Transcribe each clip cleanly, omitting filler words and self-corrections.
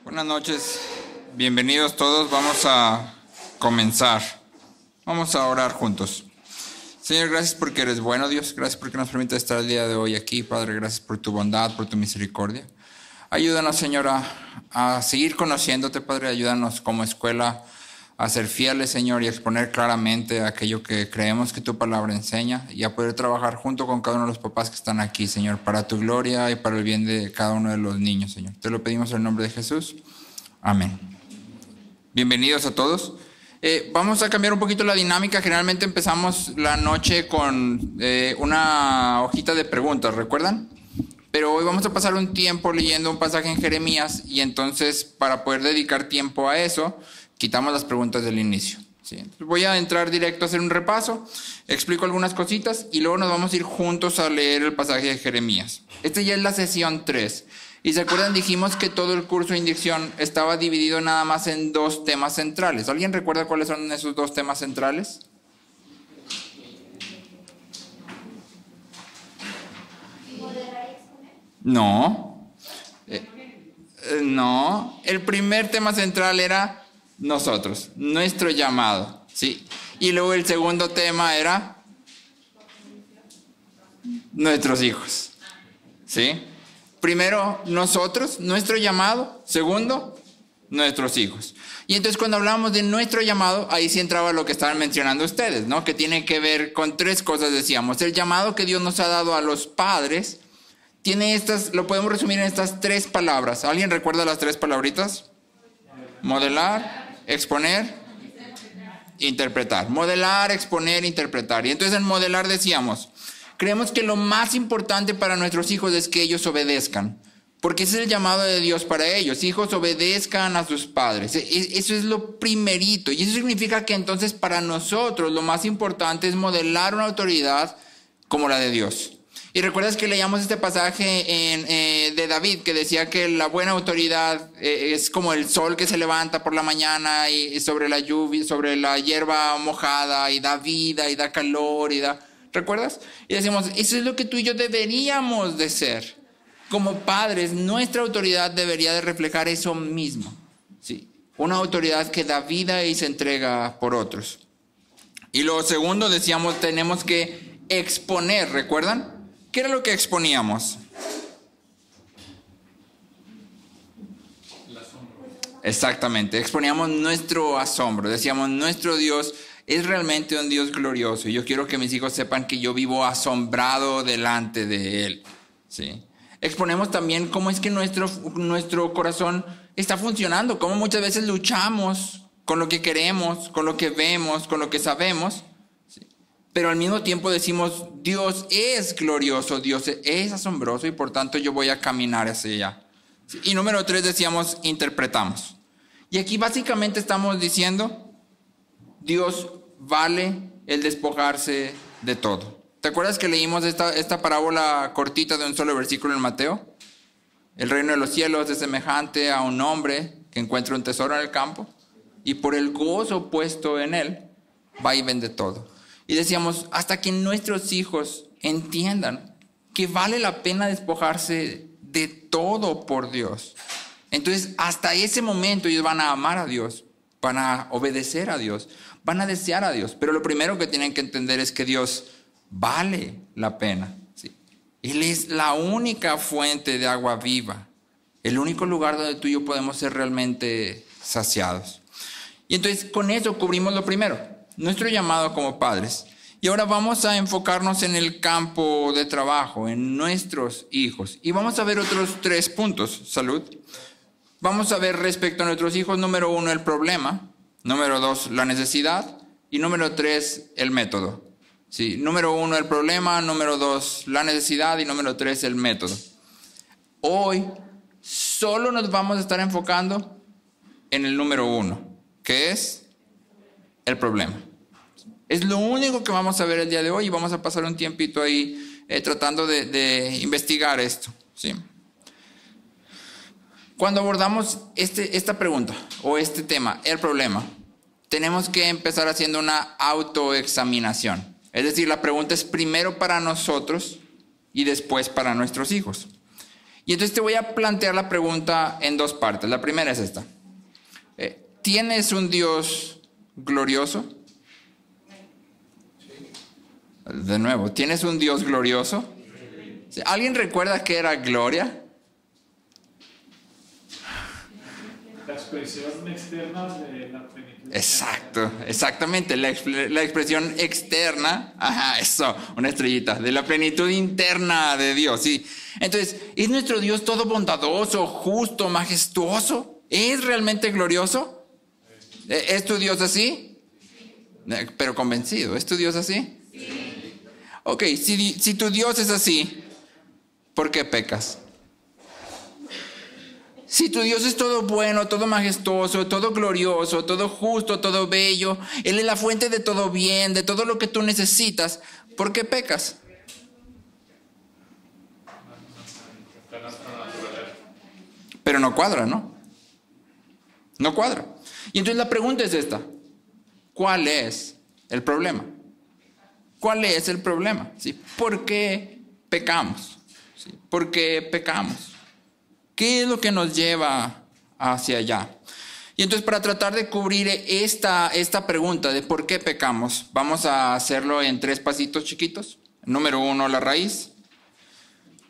Buenas noches, bienvenidos todos. Vamos a comenzar. Vamos a orar juntos. Señor, gracias porque eres bueno, Dios. Gracias porque nos permite estar el día de hoy aquí, Padre. Gracias por tu bondad, por tu misericordia. Ayúdanos, Señor, a seguir conociéndote, Padre. Ayúdanos como escuela a ser fieles, Señor, y a exponer claramente aquello que creemos que tu palabra enseña y a poder trabajar junto con cada uno de los papás que están aquí, Señor, para tu gloria y para el bien de cada uno de los niños, Señor. Te lo pedimos en el nombre de Jesús. Amén. Bienvenidos a todos. Vamos a cambiar un poquito la dinámica. Generalmente empezamos la noche con una hojita de preguntas, ¿recuerdan? Pero hoy vamos a pasar un tiempo leyendo un pasaje en Jeremías y entonces para poder dedicar tiempo a eso, quitamos las preguntas del inicio. ¿Sí? Entonces voy a entrar directo a hacer un repaso, explico algunas cositas y luego nos vamos a ir juntos a leer el pasaje de Jeremías. Esta ya es la sesión 3. Y se acuerdan, dijimos que todo el curso de inducción estaba dividido nada más en 2 temas centrales. ¿Alguien recuerda cuáles son esos 2 temas centrales? No. No. El primer tema central era nosotros, nuestro llamado, ¿sí? Y luego el segundo tema era nuestros hijos, ¿sí? Primero, nosotros, nuestro llamado. Segundo, nuestros hijos. Y entonces cuando hablamos de nuestro llamado, ahí sí entraba lo que estaban mencionando ustedes, ¿no? Que tiene que ver con 3 cosas, decíamos. El llamado que Dios nos ha dado a los padres tiene lo podemos resumir en estas 3 palabras. ¿Alguien recuerda las 3 palabritas? Modelar, exponer, interpretar. Modelar, exponer, interpretar. Y entonces en modelar decíamos, creemos que lo más importante para nuestros hijos es que ellos obedezcan, porque ese es el llamado de Dios para ellos. Hijos, obedezcan a sus padres. Eso es lo primerito. Y eso significa que entonces para nosotros lo más importante es modelar una autoridad como la de Dios. Y recuerdas que leíamos este pasaje de David que decía que la buena autoridad es como el sol que se levanta por la mañana y sobre la lluvia, sobre la hierba mojada y da vida y da calor y da... ¿Recuerdas? Y decimos, eso es lo que tú y yo deberíamos de ser. Como padres, nuestra autoridad debería de reflejar eso mismo. ¿Sí? Una autoridad que da vida y se entrega por otros. Y lo segundo, decíamos, tenemos que exponer, ¿recuerdan? ¿Qué era lo que exponíamos? El asombro. Exactamente, exponíamos nuestro asombro. Decíamos, nuestro Dios es realmente un Dios glorioso. Y yo quiero que mis hijos sepan que yo vivo asombrado delante de Él. ¿Sí? Exponemos también cómo es que nuestro corazón está funcionando, cómo muchas veces luchamos con lo que queremos, con lo que vemos, con lo que sabemos. Pero al mismo tiempo decimos, Dios es glorioso, Dios es asombroso y por tanto yo voy a caminar hacia allá. Y número 3 decíamos, interpretamos. Y aquí básicamente estamos diciendo, Dios vale el despojarse de todo. ¿Te acuerdas que leímos esta parábola cortita de un solo versículo en Mateo? El reino de los cielos es semejante a un hombre que encuentra un tesoro en el campo y por el gozo puesto en él, va y vende todo. Y decíamos, hasta que nuestros hijos entiendan que vale la pena despojarse de todo por Dios. Entonces, hasta ese momento ellos van a amar a Dios, van a obedecer a Dios, van a desear a Dios. Pero lo primero que tienen que entender es que Dios vale la pena. ¿Sí? Él es la única fuente de agua viva, el único lugar donde tú y yo podemos ser realmente saciados. Y entonces, con eso cubrimos lo primero. Nuestro llamado como padres. Y ahora vamos a enfocarnos en el campo de trabajo, en nuestros hijos. Y vamos a ver otros 3 puntos. Salud. Vamos a ver respecto a nuestros hijos, número 1, el problema. Número 2, la necesidad. Y número 3, el método. Sí, número 1, el problema. Número 2, la necesidad. Y número 3, el método. Hoy solo nos vamos a estar enfocando en el número 1, que es el problema. Es lo único que vamos a ver el día de hoy y vamos a pasar un tiempito ahí tratando de investigar esto. ¿Sí? Cuando abordamos esta pregunta o este tema, el problema, tenemos que empezar haciendo una autoexaminación. Es decir, la pregunta es primero para nosotros y después para nuestros hijos. Y entonces te voy a plantear la pregunta en dos partes. La primera es esta. ¿Tienes un Dios glorioso? De nuevo, ¿tienes un Dios glorioso? ¿Alguien recuerda qué era gloria? La expresión externa de la plenitud. Exacto, exactamente, la expresión externa, ajá, eso, una estrellita, de la plenitud interna de Dios, sí. Entonces, ¿es nuestro Dios todo bondadoso, justo, majestuoso? ¿Es realmente glorioso? ¿Es tu Dios así? Pero convencido, ¿es tu Dios así? Sí. Ok, si tu Dios es así, ¿por qué pecas? Si tu Dios es todo bueno, todo majestuoso, todo glorioso, todo justo, todo bello, Él es la fuente de todo bien, de todo lo que tú necesitas, ¿por qué pecas? Pero no cuadra, ¿no? No cuadra. Y entonces la pregunta es esta. ¿Cuál es el problema? ¿Cuál es el problema? ¿Sí? ¿Por qué pecamos? ¿Sí? ¿Por qué pecamos? ¿Qué es lo que nos lleva hacia allá? Y entonces para tratar de cubrir esta pregunta de por qué pecamos, vamos a hacerlo en 3 pasitos chiquitos. Número 1, la raíz.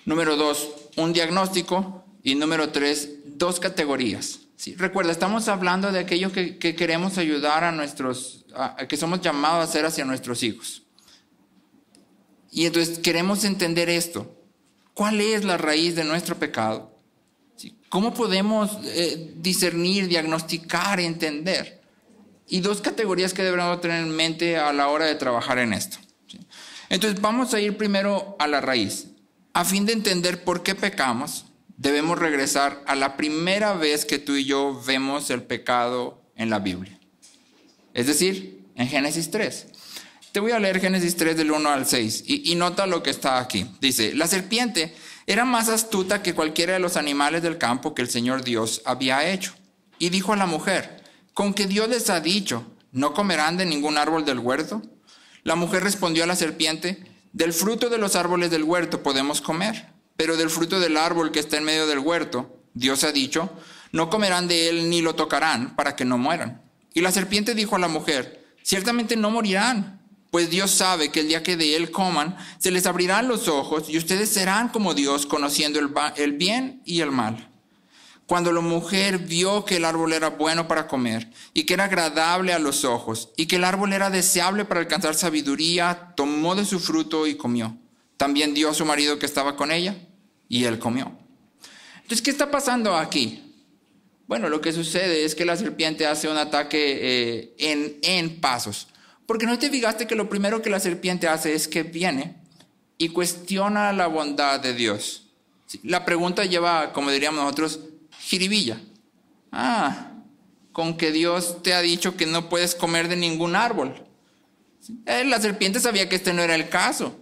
Número 2, un diagnóstico. Y número 3, 2 categorías. ¿Sí? Recuerda, estamos hablando de aquello que queremos ayudar que somos llamados a hacer hacia nuestros hijos. Y entonces queremos entender esto. ¿Cuál es la raíz de nuestro pecado? ¿Sí? ¿Cómo podemos discernir, diagnosticar, entender? Y 2 categorías que debemos tener en mente a la hora de trabajar en esto. ¿Sí? Entonces vamos a ir primero a la raíz. A fin de entender por qué pecamos, debemos regresar a la primera vez que tú y yo vemos el pecado en la Biblia. Es decir, en Génesis 3. Te voy a leer Génesis 3 del 1 al 6 y nota lo que está aquí. Dice, la serpiente era más astuta que cualquiera de los animales del campo que el Señor Dios había hecho. Y dijo a la mujer, ¿con qué Dios les ha dicho? ¿No comerán de ningún árbol del huerto? La mujer respondió a la serpiente, del fruto de los árboles del huerto podemos comer, pero del fruto del árbol que está en medio del huerto, Dios ha dicho, no comerán de él ni lo tocarán para que no mueran. Y la serpiente dijo a la mujer, ciertamente no morirán, pues Dios sabe que el día que de él coman, se les abrirán los ojos y ustedes serán como Dios, conociendo el bien y el mal. Cuando la mujer vio que el árbol era bueno para comer y que era agradable a los ojos y que el árbol era deseable para alcanzar sabiduría, tomó de su fruto y comió. También dio a su marido que estaba con ella y él comió. Entonces, ¿qué está pasando aquí? Bueno, lo que sucede es que la serpiente hace un ataque en pasos. Porque no te fijaste que lo primero que la serpiente hace es que viene y cuestiona la bondad de Dios. La pregunta lleva, como diríamos nosotros, jiribilla. Con que Dios te ha dicho que no puedes comer de ningún árbol. La serpiente sabía que este no era el caso.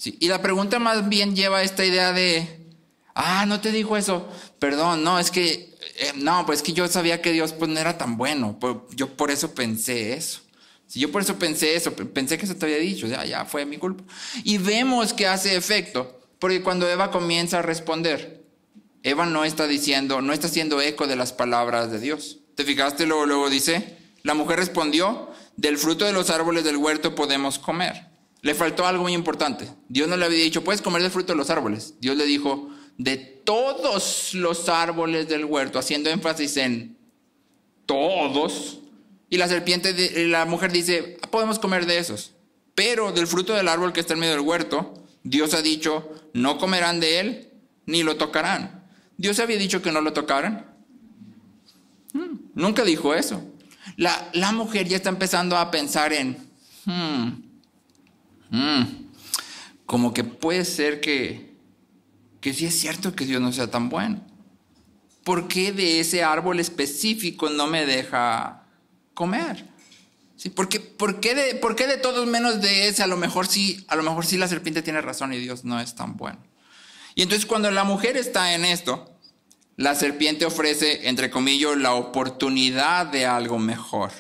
Y la pregunta más bien lleva esta idea de, no te dijo eso, perdón, no, es que yo sabía que Dios pues no era tan bueno, yo por eso pensé eso. Si yo por eso pensé eso, pensé que eso te había dicho, ya fue mi culpa. Y vemos que hace efecto, porque cuando Eva comienza a responder, Eva no está haciendo eco de las palabras de Dios. ¿Te fijaste? Luego dice, la mujer respondió, del fruto de los árboles del huerto podemos comer. Le faltó algo muy importante. Dios no le había dicho, puedes comer del fruto de los árboles. Dios le dijo, de todos los árboles del huerto, haciendo énfasis en todos. Y la mujer dice, podemos comer de esos. Pero del fruto del árbol que está en medio del huerto, Dios ha dicho, no comerán de él, ni lo tocarán. ¿Dios había dicho que no lo tocaran? Nunca dijo eso. La mujer ya está empezando a pensar en, como que puede ser que sí es cierto que Dios no sea tan bueno. ¿Por qué de ese árbol específico no me deja comer? ¿Sí? ¿Por qué de todos menos de ese? A lo mejor sí la serpiente tiene razón y Dios no es tan bueno. Y entonces cuando la mujer está en esto, la serpiente ofrece, entre comillas, la oportunidad de algo mejor.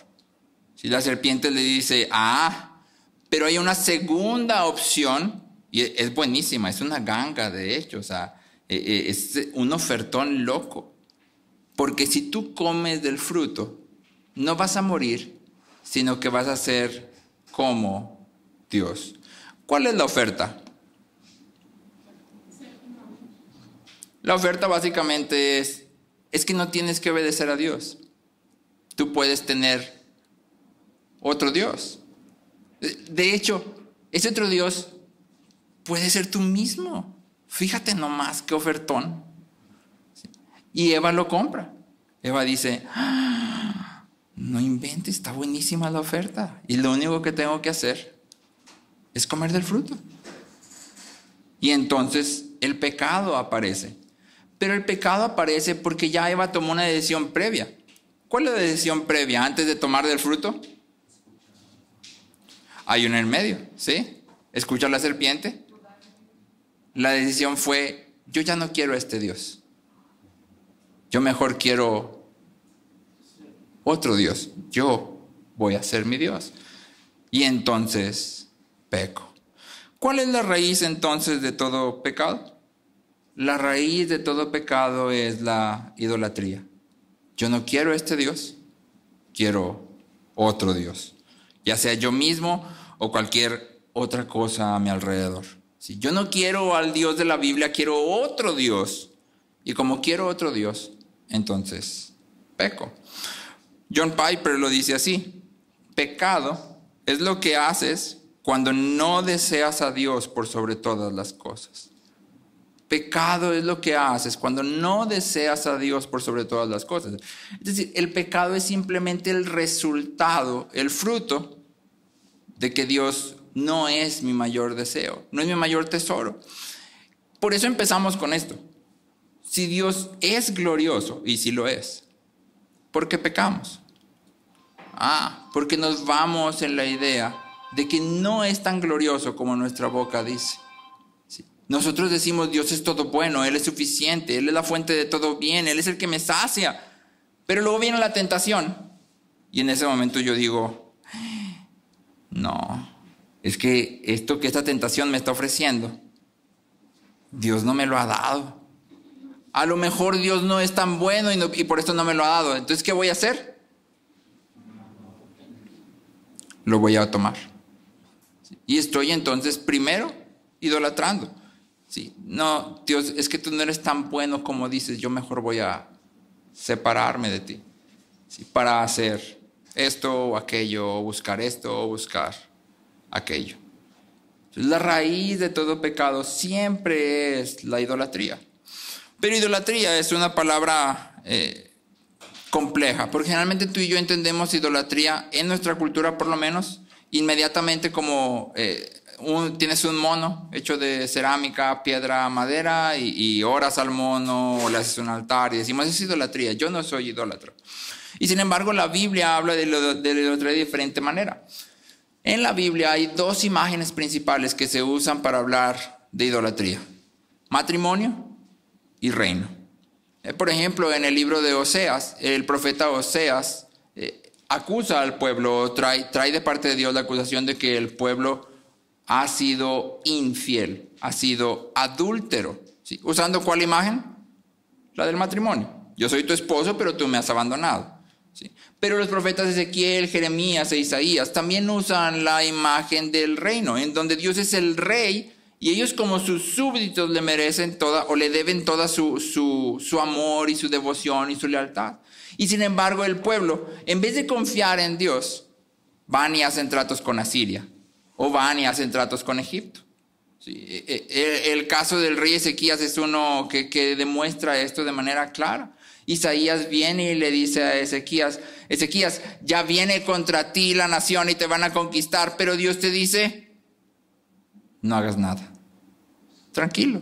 Si la serpiente le dice, pero hay una segunda opción, y es buenísima, es una ganga de hecho, es un ofertón loco. Porque si tú comes del fruto, no vas a morir, sino que vas a ser como Dios. ¿Cuál es la oferta? La oferta básicamente es que no tienes que obedecer a Dios. Tú puedes tener otro Dios. De hecho, ese otro Dios puede ser tú mismo. Fíjate nomás qué ofertón. Y Eva lo compra. Eva dice, no inventes, está buenísima la oferta. Y lo único que tengo que hacer es comer del fruto. Y entonces el pecado aparece. Pero el pecado aparece porque ya Eva tomó una decisión previa. ¿Cuál es la decisión previa antes de tomar del fruto? Hay una en medio, ¿sí? ¿Escucha la serpiente? La decisión fue, yo ya no quiero a este Dios. Yo mejor quiero otro Dios. Yo voy a ser mi Dios. Y entonces peco. ¿Cuál es la raíz entonces de todo pecado? La raíz de todo pecado es la idolatría. Yo no quiero a este Dios, quiero otro Dios. Ya sea yo mismo o cualquier otra cosa a mi alrededor. Si yo no quiero al Dios de la Biblia, quiero otro Dios. Y como quiero otro Dios, entonces peco. John Piper lo dice así: pecado es lo que haces cuando no deseas a Dios por sobre todas las cosas. Pecado es lo que haces cuando no deseas a Dios por sobre todas las cosas. Es decir, el pecado es simplemente el resultado, el fruto de que Dios no es mi mayor deseo, no es mi mayor tesoro. Por eso empezamos con esto. Si Dios es glorioso, y si lo es, ¿por qué pecamos? Porque nos vamos en la idea de que no es tan glorioso como nuestra boca dice. ¿Sí? Nosotros decimos, Dios es todo bueno, Él es suficiente, Él es la fuente de todo bien, Él es el que me sacia. Pero luego viene la tentación. Y en ese momento yo digo, no, es que esto que esta tentación me está ofreciendo, Dios no me lo ha dado. A lo mejor Dios no es tan bueno y por esto no me lo ha dado. Entonces, ¿qué voy a hacer? Lo voy a tomar. Y estoy entonces primero idolatrando. Sí, no, Dios, es que tú no eres tan bueno como dices, yo mejor voy a separarme de ti. Sí, para hacer esto o aquello, o buscar esto o buscar aquello. Entonces, la raíz de todo pecado siempre es la idolatría. Pero idolatría es una palabra compleja, porque generalmente tú y yo entendemos idolatría, en nuestra cultura por lo menos, inmediatamente como tienes un mono hecho de cerámica, piedra, madera, y oras al mono, o le haces un altar, y decimos, es idolatría. Yo no soy idólatra. Y sin embargo, la Biblia habla de la idolatría de diferente manera. En la Biblia hay dos imágenes principales que se usan para hablar de idolatría: matrimonio y reino. Por ejemplo, en el libro de Oseas, el profeta Oseas acusa al pueblo, trae de parte de Dios la acusación de que el pueblo ha sido infiel, ha sido adúltero. ¿Sí? ¿Usando cuál imagen? La del matrimonio. Yo soy tu esposo, pero tú me has abandonado. ¿Sí? Pero los profetas Ezequiel, Jeremías e Isaías también usan la imagen del reino, en donde Dios es el rey y ellos como sus súbditos le merecen toda o le deben toda su amor y su devoción y su lealtad. Y sin embargo el pueblo, en vez de confiar en Dios, van y hacen tratos con Asiria o van y hacen tratos con Egipto. Sí, el caso del rey Ezequías es uno que demuestra esto de manera clara. Isaías viene y le dice a Ezequías, Ezequías, ya viene contra ti la nación y te van a conquistar, pero Dios te dice, no hagas nada. Tranquilo.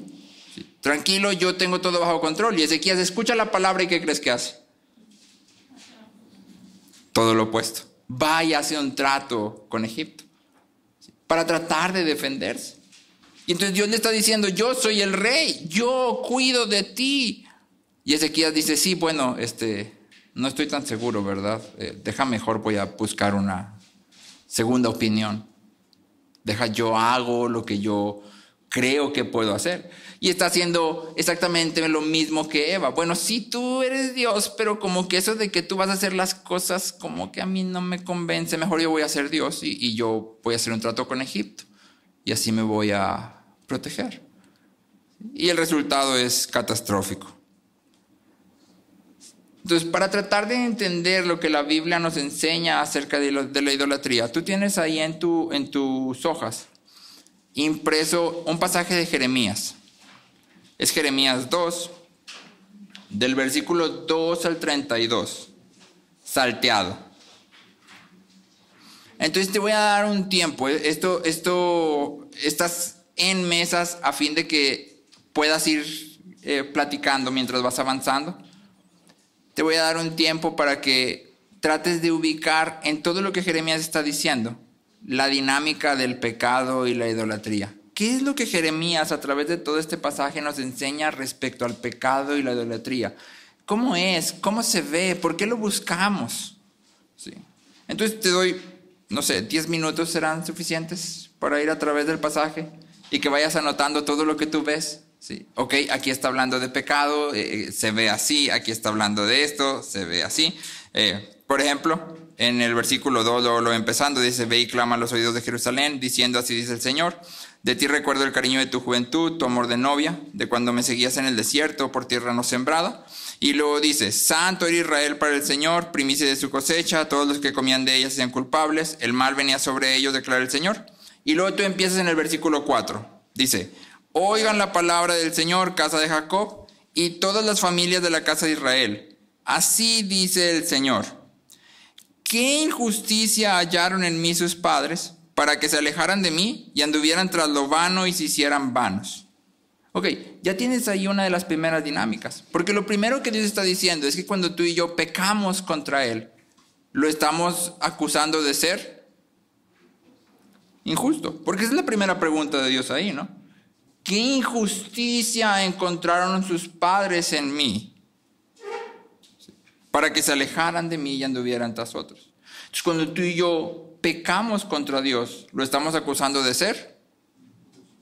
Sí, tranquilo, yo tengo todo bajo control. Y Ezequías escucha la palabra y ¿qué crees que hace? Todo lo opuesto. Va y hace un trato con Egipto, ¿sí? Para tratar de defenderse. Y entonces Dios le está diciendo, yo soy el rey, yo cuido de ti. Y Ezequías dice, sí, bueno, no estoy tan seguro, ¿verdad? Deja mejor, voy a buscar una segunda opinión. Yo hago lo que yo creo que puedo hacer. Y está haciendo exactamente lo mismo que Eva. Bueno, sí, tú eres Dios, pero como que eso de que tú vas a hacer las cosas como que a mí no me convence. Mejor yo voy a ser Dios y yo voy a hacer un trato con Egipto. Y así me voy a proteger. Y el resultado es catastrófico. Entonces, para tratar de entender lo que la Biblia nos enseña acerca de la idolatría, tú tienes ahí en tus hojas impreso un pasaje de Jeremías. Es Jeremías 2, del versículo 2 al 32, salteado. Entonces te voy a dar un tiempo. Estás en mesas a fin de que puedas ir platicando mientras vas avanzando. Te voy a dar un tiempo para que trates de ubicar en todo lo que Jeremías está diciendo la dinámica del pecado y la idolatría. ¿Qué es lo que Jeremías a través de todo este pasaje nos enseña respecto al pecado y la idolatría? ¿Cómo es? ¿Cómo se ve? ¿Por qué lo buscamos? Sí. Entonces te doy, 10 minutos serán suficientes para ir a través del pasaje y que vayas anotando todo lo que tú ves. Sí. Ok, aquí está hablando de pecado, se ve así. Aquí está hablando de esto, se ve así. Por ejemplo, en el versículo 2, lo empezando, dice: ve y clama a los oídos de Jerusalén, diciendo: así dice el Señor. De ti recuerdo el cariño de tu juventud, tu amor de novia, de cuando me seguías en el desierto por tierra no sembrada. Y luego dice: santo era Israel para el Señor, primicia de su cosecha, todos los que comían de ella sean culpables, el mal venía sobre ellos, declara el Señor. Y luego tú empiezas en el versículo 4, dice: oigan la palabra del Señor, casa de Jacob, y todas las familias de la casa de Israel. Así dice el Señor: ¿qué injusticia hallaron en mí sus padres, para que se alejaran de mí y anduvieran tras lo vano y se hicieran vanos? Ok, ya tienes ahí una de las primeras dinámicas. Porque lo primero que Dios está diciendo es que cuando tú y yo pecamos contra Él, lo estamos acusando de ser injusto. Porque esa es la primera pregunta de Dios ahí, ¿no? ¿Qué injusticia encontraron sus padres en mí para que se alejaran de mí y anduvieran tras otros? Entonces, cuando tú y yo pecamos contra Dios, lo estamos acusando de ser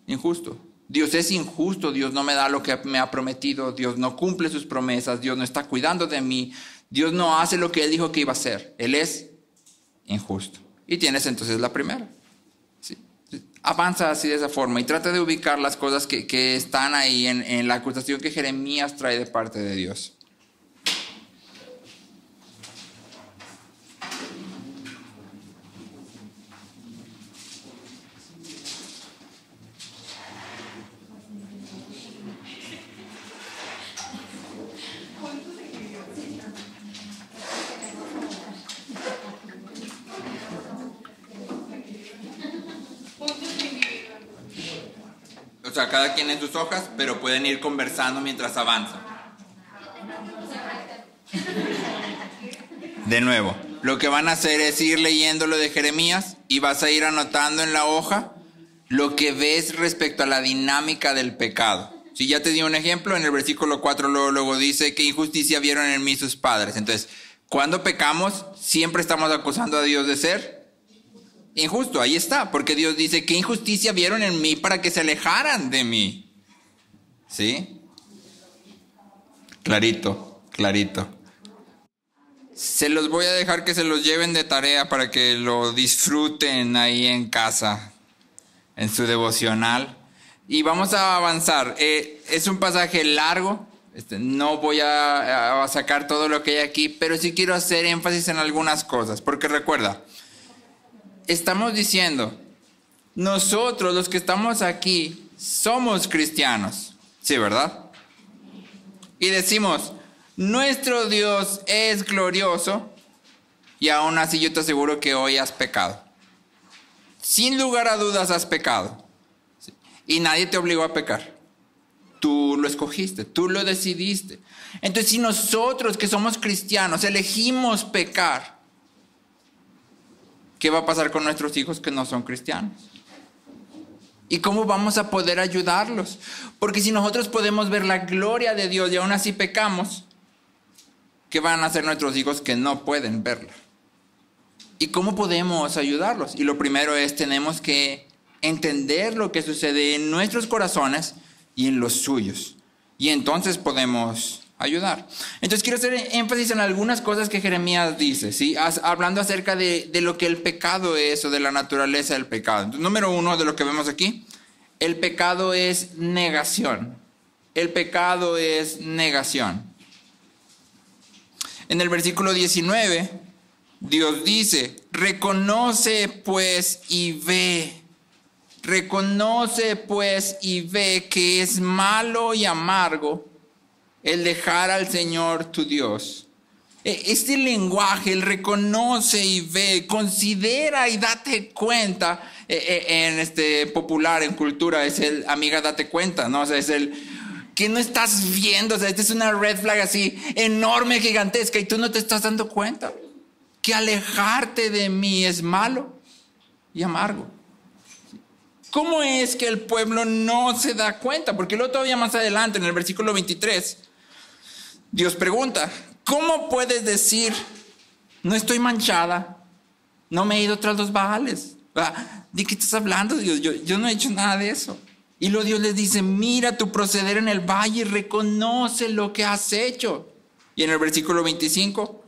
injusto. Dios es injusto, Dios no me da lo que me ha prometido, Dios no cumple sus promesas, Dios no está cuidando de mí, Dios no hace lo que Él dijo que iba a hacer, Él es injusto. Y tienes entonces la primera. ¿Sí? Avanza así de esa forma y trata de ubicar las cosas que están ahí en la acusación que Jeremías trae de parte de Dios. O sea, cada quien en sus hojas, pero pueden ir conversando mientras avanzan. De nuevo, lo que van a hacer es ir leyendo lo de Jeremías y vas a ir anotando en la hoja lo que ves respecto a la dinámica del pecado. Si ya te di un ejemplo, en el versículo 4 luego dice: ¿qué injusticia vieron en mí sus padres? Entonces, cuando pecamos, siempre estamos acusando a Dios de ser injusto. Ahí está, porque Dios dice: ¿qué injusticia vieron en mí para que se alejaran de mí? ¿Sí? Clarito, clarito. Se los voy a dejar que se los lleven de tarea para que lo disfruten ahí en casa, en su devocional. Y vamos a avanzar. Es un pasaje largo. No voy a sacar todo lo que hay aquí, pero sí quiero hacer énfasis en algunas cosas. Porque recuerda, estamos diciendo, nosotros los que estamos aquí somos cristianos. Sí, ¿verdad? Y decimos: nuestro Dios es glorioso, y aún así yo te aseguro que hoy has pecado. Sin lugar a dudas has pecado. Y nadie te obligó a pecar. Tú lo escogiste, tú lo decidiste. Entonces, si nosotros que somos cristianos elegimos pecar, ¿qué va a pasar con nuestros hijos que no son cristianos? ¿Y cómo vamos a poder ayudarlos? Porque si nosotros podemos ver la gloria de Dios y aún así pecamos, ¿qué van a hacer nuestros hijos que no pueden verla? ¿Y cómo podemos ayudarlos? Y lo primero es, tenemos que entender lo que sucede en nuestros corazones y en los suyos. Y entonces podemos ayudar. Entonces quiero hacer énfasis en algunas cosas que Jeremías dice, ¿sí? Hablando acerca de lo que el pecado es o de la naturaleza del pecado. Entonces, número uno de lo que vemos aquí, el pecado es negación. El pecado es negación. En el versículo 19, Dios dice, reconoce pues y ve. Reconoce pues y ve que es malo y amargo el dejar al Señor tu Dios. Este lenguaje, el reconoce y ve, considera y date cuenta, en popular, en cultura, es el amiga date cuenta, ¿no? O sea, es el que no estás viendo, o sea, esta es una red flag así enorme, gigantesca, y tú no te estás dando cuenta que alejarte de mí es malo y amargo. ¿Cómo es que el pueblo no se da cuenta? Porque luego todavía más adelante, en el versículo 23, Dios pregunta, ¿cómo puedes decir, no estoy manchada, no me he ido tras los Baales? ¿De qué estás hablando, Dios? Yo no he hecho nada de eso. Y luego Dios les dice, mira tu proceder en el valle y reconoce lo que has hecho. Y en el versículo 25,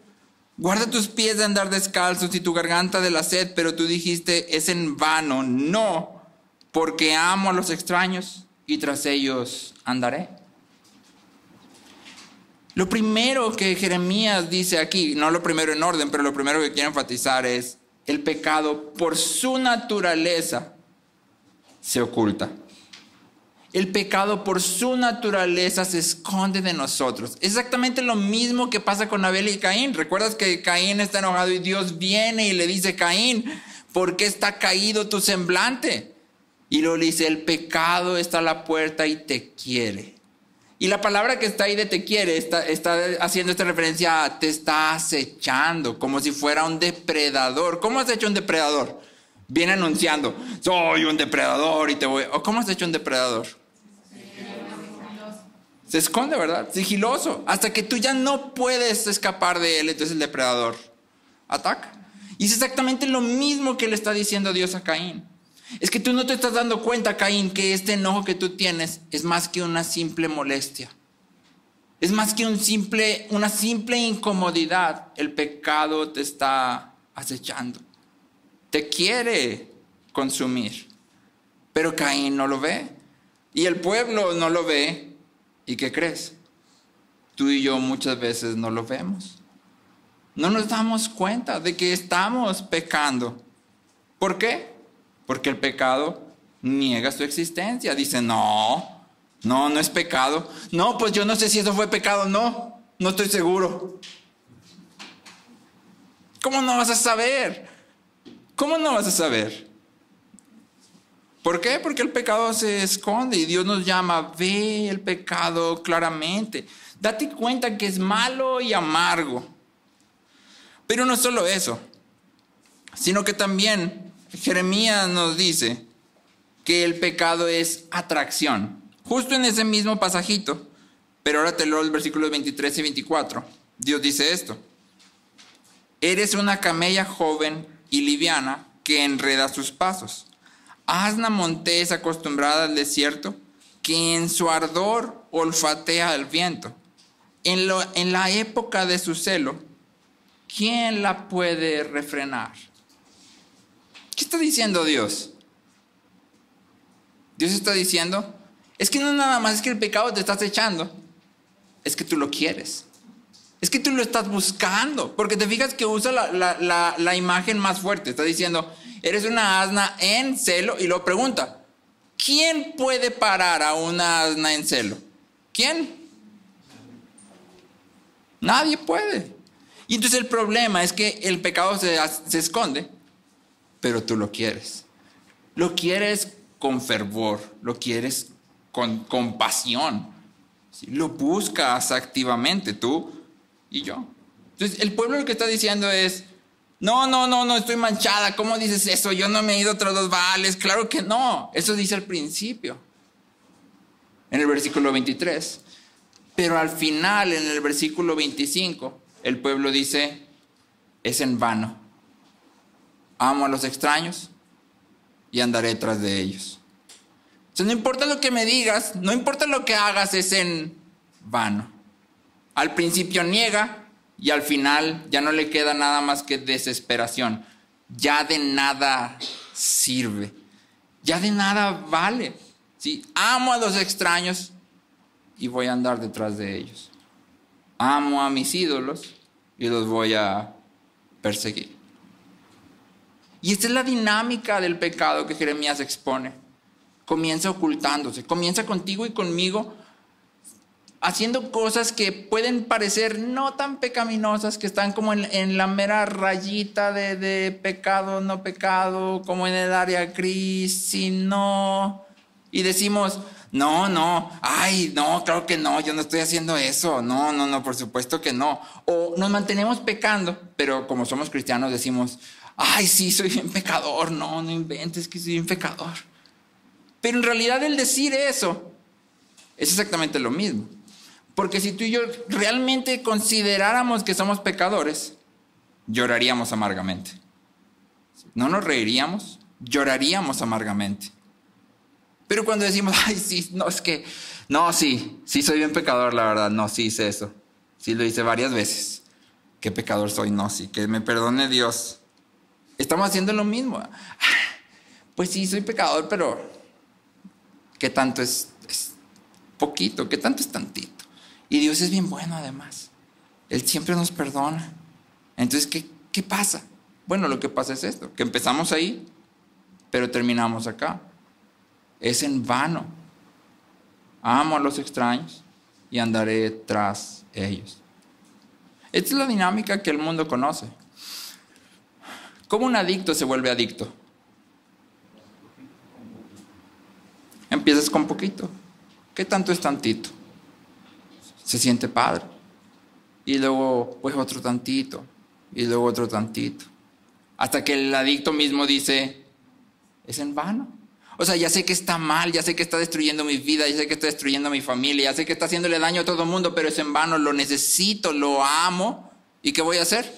guarda tus pies de andar descalzos y tu garganta de la sed, pero tú dijiste, es en vano, no, porque amo a los extraños y tras ellos andaré. Lo primero que Jeremías dice aquí, no lo primero en orden, pero lo primero que quiero enfatizar es el pecado por su naturaleza se oculta. El pecado por su naturaleza se esconde de nosotros. Exactamente lo mismo que pasa con Abel y Caín. ¿Recuerdas que Caín está enojado y Dios viene y le dice, Caín, ¿por qué está caído tu semblante? Y luego le dice, el pecado está a la puerta y te quiere. Y la palabra que está ahí de te quiere está haciendo esta referencia a te está acechando, como si fuera un depredador. ¿Cómo has hecho un depredador? Viene anunciando, soy un depredador y te voy... ¿O cómo has hecho un depredador? Se esconde, ¿verdad? Sigiloso. Hasta que tú ya no puedes escapar de él, entonces el depredador ataca. Y es exactamente lo mismo que le está diciendo Dios a Caín. Es que tú no te estás dando cuenta, Caín, que este enojo que tú tienes es más que una simple molestia. Es más que una simple incomodidad. El pecado te está acechando. Te quiere consumir. Pero Caín no lo ve. Y el pueblo no lo ve. ¿Y qué crees? Tú y yo muchas veces no lo vemos. No nos damos cuenta de que estamos pecando. ¿Por qué? Porque el pecado niega su existencia. Dice, no es pecado. No, pues yo no sé si eso fue pecado. No estoy seguro. ¿Cómo no vas a saber? ¿Cómo no vas a saber? ¿Por qué? Porque el pecado se esconde y Dios nos llama, ve el pecado claramente. Date cuenta que es malo y amargo. Pero no solo eso, sino que también Jeremías nos dice que el pecado es atracción. Justo en ese mismo pasajito, pero ahora te leo los versículos 23 y 24. Dios dice esto. Eres una camella joven y liviana que enreda sus pasos. Asna montés acostumbrada al desierto, que en su ardor olfatea el viento. En la época de su celo, ¿quién la puede refrenar? ¿Qué está diciendo Dios? Dios está diciendo, es que no nada más es que el pecado te está acechando, es que tú lo quieres. Es que tú lo estás buscando, porque te fijas que usa la imagen más fuerte. Está diciendo, eres una asna en celo, y luego pregunta, ¿quién puede parar a una asna en celo? ¿Quién? Nadie puede. Y entonces el problema es que el pecado se esconde, pero tú lo quieres. Lo quieres con fervor, lo quieres con pasión. ¿Sí? Lo buscas activamente tú y yo. Entonces el pueblo lo que está diciendo es, no, estoy manchada. ¿Cómo dices eso? Yo no me he ido tras los Baales. Claro que no. Eso dice al principio, en el versículo 23. Pero al final, en el versículo 25, el pueblo dice, es en vano. Amo a los extraños y andaré tras de ellos. O sea, no importa lo que me digas, no importa lo que hagas, es en vano. Al principio niega y al final ya no le queda nada más que desesperación. Ya de nada sirve, ya de nada vale. ¿Sí? Amo a los extraños y voy a andar detrás de ellos. Amo a mis ídolos y los voy a perseguir. Y esta es la dinámica del pecado que Jeremías expone. Comienza ocultándose, comienza contigo y conmigo, haciendo cosas que pueden parecer no tan pecaminosas, que están como en la mera rayita de pecado, no pecado, como en el área gris, si no. Y decimos, no, ay, no, claro que no, yo no estoy haciendo eso, no, por supuesto que no. O nos mantenemos pecando, pero como somos cristianos decimos, ay, sí, soy bien pecador, no inventes que soy bien pecador. Pero en realidad el decir eso es exactamente lo mismo. Porque si tú y yo realmente consideráramos que somos pecadores, lloraríamos amargamente. No nos reiríamos, lloraríamos amargamente. Pero cuando decimos, ay, sí, no, es que, no, sí soy bien pecador, la verdad, no, sí hice eso. Sí lo hice varias veces. ¿Qué pecador soy? No, sí, que me perdone Dios. Estamos haciendo lo mismo. Pues sí, soy pecador, pero ¿qué tanto es poquito? ¿Qué tanto es tantito? Y Dios es bien bueno además. Él siempre nos perdona. Entonces, ¿qué pasa? Bueno, lo que pasa es esto, que empezamos ahí, pero terminamos acá. Es en vano. Amo a los extraños y andaré tras ellos. Esta es la dinámica que el mundo conoce. ¿Cómo un adicto se vuelve adicto? Empiezas con poquito. ¿Qué tanto es tantito? Se siente padre. Y luego, pues otro tantito. Y luego otro tantito. Hasta que el adicto mismo dice, es en vano. O sea, ya sé que está mal, ya sé que está destruyendo mi vida, ya sé que está destruyendo mi familia, ya sé que está haciéndole daño a todo el mundo, pero es en vano, lo necesito, lo amo. ¿Y qué voy a hacer?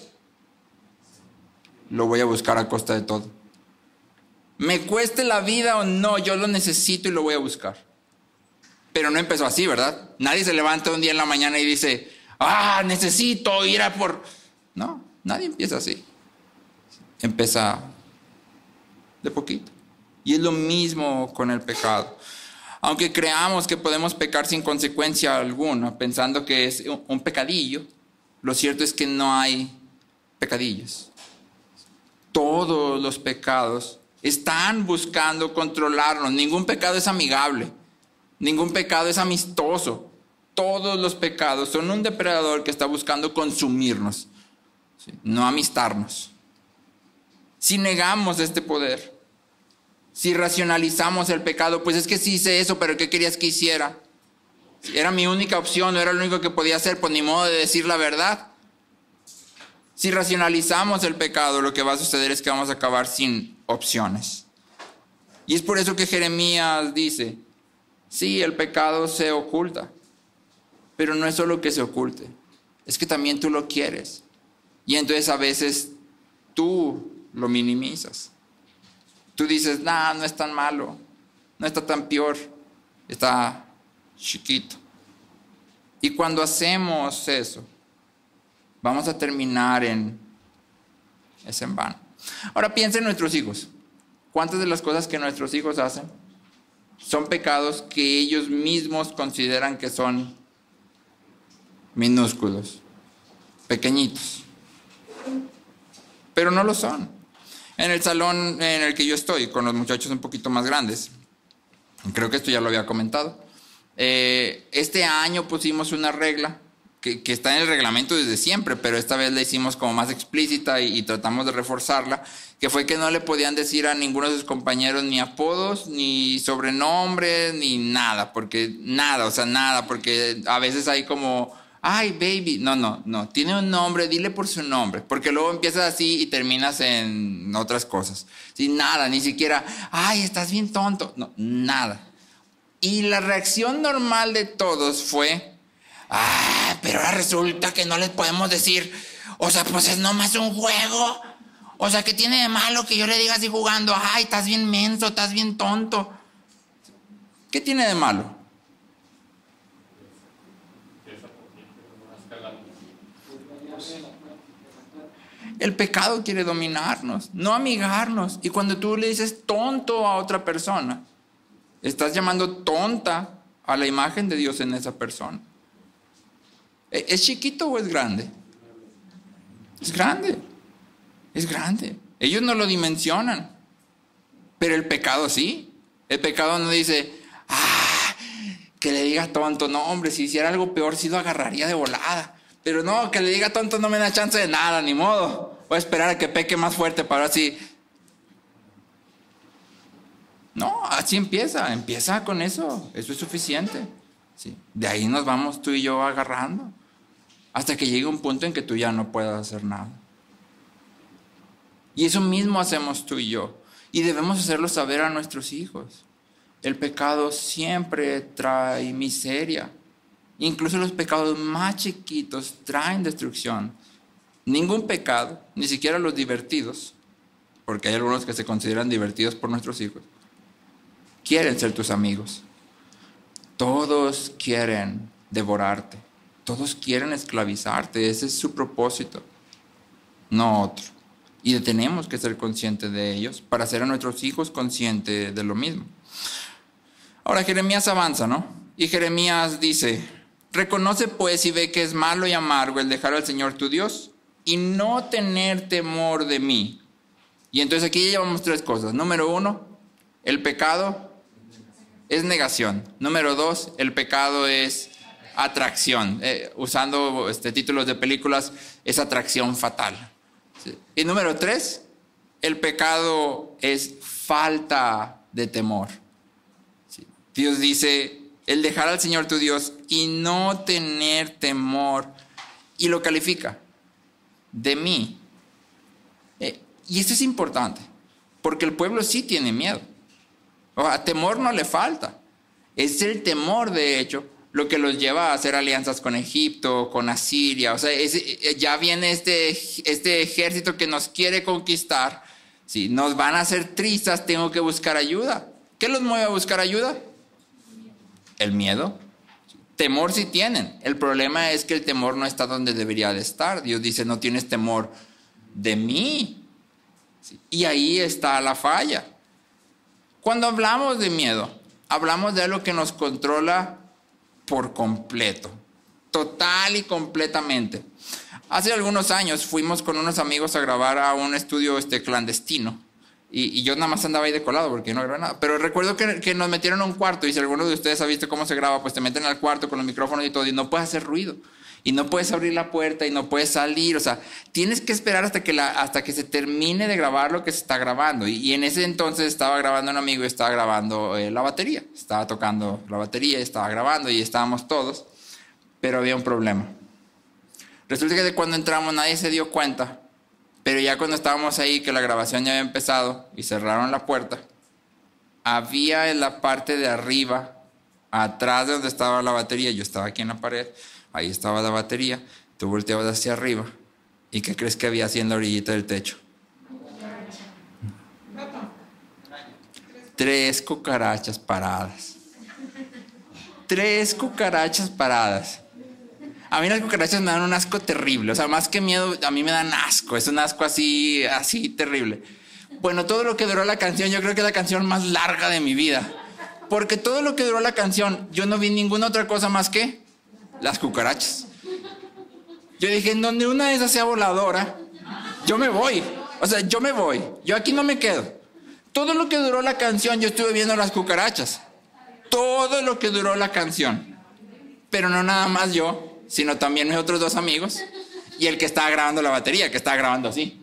Lo voy a buscar a costa de todo. Me cueste la vida o no, yo lo necesito y lo voy a buscar. Pero no empezó así, ¿verdad? Nadie se levanta un día en la mañana y dice, necesito ir a por... No, nadie empieza así. Empieza de poquito. Y es lo mismo con el pecado. Aunque creamos que podemos pecar sin consecuencia alguna, pensando que es un pecadillo, lo cierto es que no hay pecadillos. Todos los pecados están buscando controlarnos. Ningún pecado es amigable. Ningún pecado es amistoso. Todos los pecados son un depredador que está buscando consumirnos, ¿sí? No amistarnos. Si negamos este poder, si racionalizamos el pecado, pues es que sí hice eso, pero ¿qué querías que hiciera? Era mi única opción, no era lo único que podía hacer, pues ni modo de decir la verdad. Si racionalizamos el pecado, lo que va a suceder es que vamos a acabar sin opciones. Y es por eso que Jeremías dice, sí, el pecado se oculta, pero no es solo que se oculte, es que también tú lo quieres. Y entonces a veces tú lo minimizas. Tú dices, no es tan malo, no está tan peor, está chiquito. Y cuando hacemos eso, vamos a terminar en vano. Ahora piensa en nuestros hijos. ¿Cuántas de las cosas que nuestros hijos hacen son pecados que ellos mismos consideran que son minúsculos, pequeñitos? Pero no lo son. En el salón en el que yo estoy, con los muchachos un poquito más grandes, creo que esto ya lo había comentado, este año pusimos una regla que está en el reglamento desde siempre, pero esta vez la hicimos como más explícita y tratamos de reforzarla, que fue que no le podían decir a ninguno de sus compañeros ni apodos, ni sobrenombres, ni nada, porque a veces hay como... Ay, baby, no, tiene un nombre, dile por su nombre, porque luego empiezas así y terminas en otras cosas. Sin nada, ni siquiera, ay, estás bien tonto, no, nada. Y la reacción normal de todos fue, pero ahora resulta que no les podemos decir, o sea, pues es nomás un juego, O sea, ¿qué tiene de malo que yo le diga así jugando? Ay, estás bien menso, estás bien tonto. ¿Qué tiene de malo? El pecado quiere dominarnos, no amigarnos. Y cuando tú le dices tonto a otra persona, estás llamando tonta a la imagen de Dios en esa persona. ¿Es chiquito o es grande? Es grande. Es grande. Ellos no lo dimensionan. Pero el pecado sí. El pecado no dice, que le diga tonto. No, hombre, si hiciera algo peor, sí lo agarraría de volada. Pero no, que le diga tonto no me da chance de nada, ni modo. Voy a esperar a que peque más fuerte para así. No, así empieza. Empieza con eso. Eso es suficiente. Sí. De ahí nos vamos tú y yo agarrando. Hasta que llegue un punto en que tú ya no puedas hacer nada. Y eso mismo hacemos tú y yo. Y debemos hacerlo saber a nuestros hijos. El pecado siempre trae miseria. Incluso los pecados más chiquitos traen destrucción. Ningún pecado, ni siquiera los divertidos, porque hay algunos que se consideran divertidos por nuestros hijos, quieren ser tus amigos. Todos quieren devorarte. Todos quieren esclavizarte. Ese es su propósito, no otro. Y tenemos que ser conscientes de ellos para hacer a nuestros hijos conscientes de lo mismo. Ahora Jeremías avanza, ¿no? Y Jeremías dice, reconoce pues y ve que es malo y amargo el dejar al Señor tu Dios y no tener temor de mí. Y entonces aquí ya llevamos tres cosas. Número 1, el pecado es negación. Número 2, el pecado es atracción. Usando títulos de películas, es atracción fatal. ¿Sí? Y número 3, el pecado es falta de temor. ¿Sí? Dios dice, el dejar al Señor tu Dios y no tener temor, y lo califica, de mí. Y esto es importante, porque el pueblo sí tiene miedo. O sea, temor no le falta. Es el temor, de hecho, lo que los lleva a hacer alianzas con Egipto, con Asiria. O sea, ya viene este ejército que nos quiere conquistar. Si nos van a hacer trizas, tengo que buscar ayuda. ¿Qué los mueve a buscar ayuda? El miedo. Temor sí tienen. El problema es que el temor no está donde debería de estar. Dios dice, no tienes temor de mí. Y ahí está la falla. Cuando hablamos de miedo, hablamos de algo que nos controla por completo, total y completamente. Hace algunos años fuimos con unos amigos a grabar a un estudio clandestino. Y yo nada más andaba ahí de colado porque no grabé nada. Pero recuerdo que nos metieron a un cuarto, y si alguno de ustedes ha visto cómo se graba, pues te meten al cuarto con los micrófonos y todo, y no puedes hacer ruido. Y no puedes abrir la puerta y no puedes salir. O sea, tienes que esperar hasta que se termine de grabar lo que se está grabando. Y en ese entonces estaba grabando un amigo y estaba grabando la batería. Estaba tocando la batería, estaba grabando y estábamos todos. Pero había un problema. Resulta que de cuando entramos nadie se dio cuenta. Pero ya cuando estábamos ahí, que la grabación ya había empezado y cerraron la puerta, había en la parte de arriba, atrás de donde estaba la batería, yo estaba aquí en la pared, ahí estaba la batería, tú volteabas hacia arriba, ¿y qué crees que había así en la orillita del techo? 3 cucarachas paradas. 3 cucarachas paradas. A mí las cucarachas me dan un asco terrible. O sea, más que miedo, a mí me dan asco. Es un asco así terrible. Bueno, todo lo que duró la canción, yo creo que es la canción más larga de mi vida. Porque todo lo que duró la canción, yo no vi ninguna otra cosa más que las cucarachas. Yo dije, en donde una de esas sea voladora, yo me voy. O sea, yo me voy. Yo aquí no me quedo. Todo lo que duró la canción, yo estuve viendo las cucarachas. Todo lo que duró la canción. Pero no nada más yo, sino también mis otros 2 amigos y el que estaba grabando la batería, que estaba grabando así.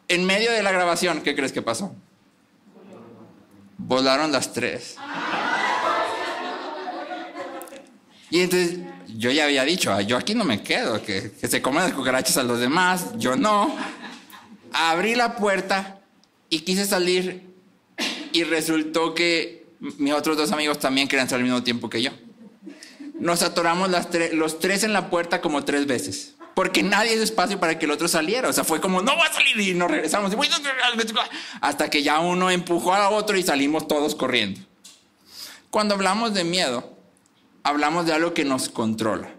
En medio de la grabación, ¿qué crees que pasó? Volaron las 3. Y entonces yo ya había dicho, yo aquí no me quedo, que se comen las cucarachas a los demás, yo no. Abrí la puerta y quise salir y resultó que mis otros 2 amigos también querían salir al mismo tiempo que yo. Nos atoramos los 3 en la puerta como 3 veces. porque nadie hizo espacio para que el otro saliera. O sea, fue como, no va a salir, y nos regresamos. Hasta que ya uno empujó a otro y salimos todos corriendo. Cuando hablamos de miedo, hablamos de algo que nos controla.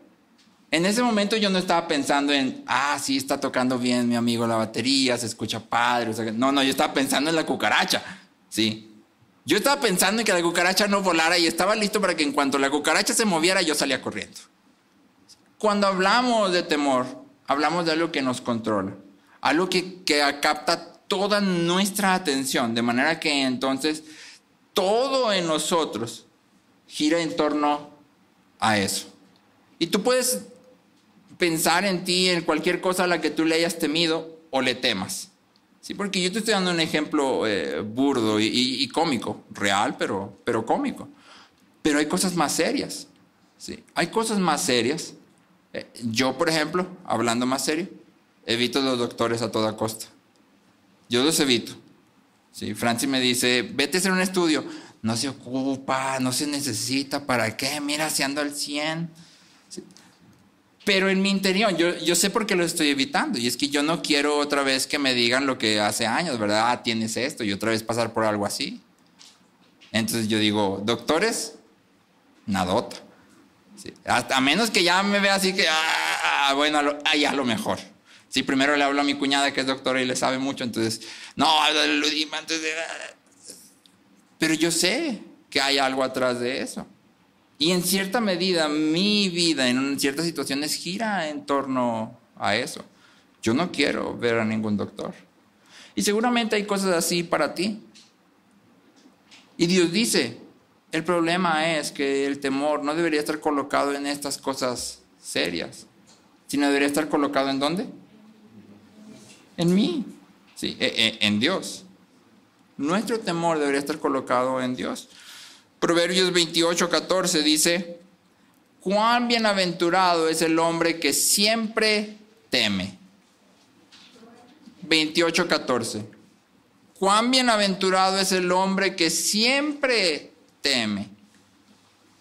En ese momento yo no estaba pensando en, sí, está tocando bien mi amigo la batería, se escucha padre. O sea, no, yo estaba pensando en la cucaracha, ¿sí? Yo estaba pensando en que la cucaracha no volara y estaba listo para que en cuanto la cucaracha se moviera, yo salía corriendo. Cuando hablamos de temor, hablamos de algo que nos controla, algo que capta toda nuestra atención, de manera que entonces todo en nosotros gira en torno a eso. Y tú puedes pensar en ti, en cualquier cosa a la que tú le hayas temido o le temas. Sí, porque yo te estoy dando un ejemplo burdo y cómico, real, pero cómico. Pero hay cosas más serias. Sí, hay cosas más serias. Yo, por ejemplo, hablando más serio, evito los doctores a toda costa. Yo los evito. Sí, Francis me dice, vete a hacer un estudio. No se ocupa, no se necesita, ¿para qué? Mira, si ando al 100. Sí. Pero en mi interior, yo sé por qué lo estoy evitando. Y es que yo no quiero otra vez que me digan lo que hace años, ¿verdad? Tienes esto, y otra vez pasar por algo así. Entonces yo digo, doctores, nadota. Sí. A menos que ya me vea así que, bueno, a lo mejor. Sí, primero le hablo a mi cuñada que es doctora y le sabe mucho, entonces, no, pero yo sé que hay algo atrás de eso. Y en cierta medida, mi vida en ciertas situaciones gira en torno a eso. Yo no quiero ver a ningún doctor. Y seguramente hay cosas así para ti. Y Dios dice, el problema es que el temor no debería estar colocado en estas cosas serias, sino debería estar colocado ¿en dónde? En mí, sí, en Dios. Nuestro temor debería estar colocado en Dios. Proverbios 28:14 dice, cuán bienaventurado es el hombre que siempre teme. 28:14. Cuán bienaventurado es el hombre que siempre teme.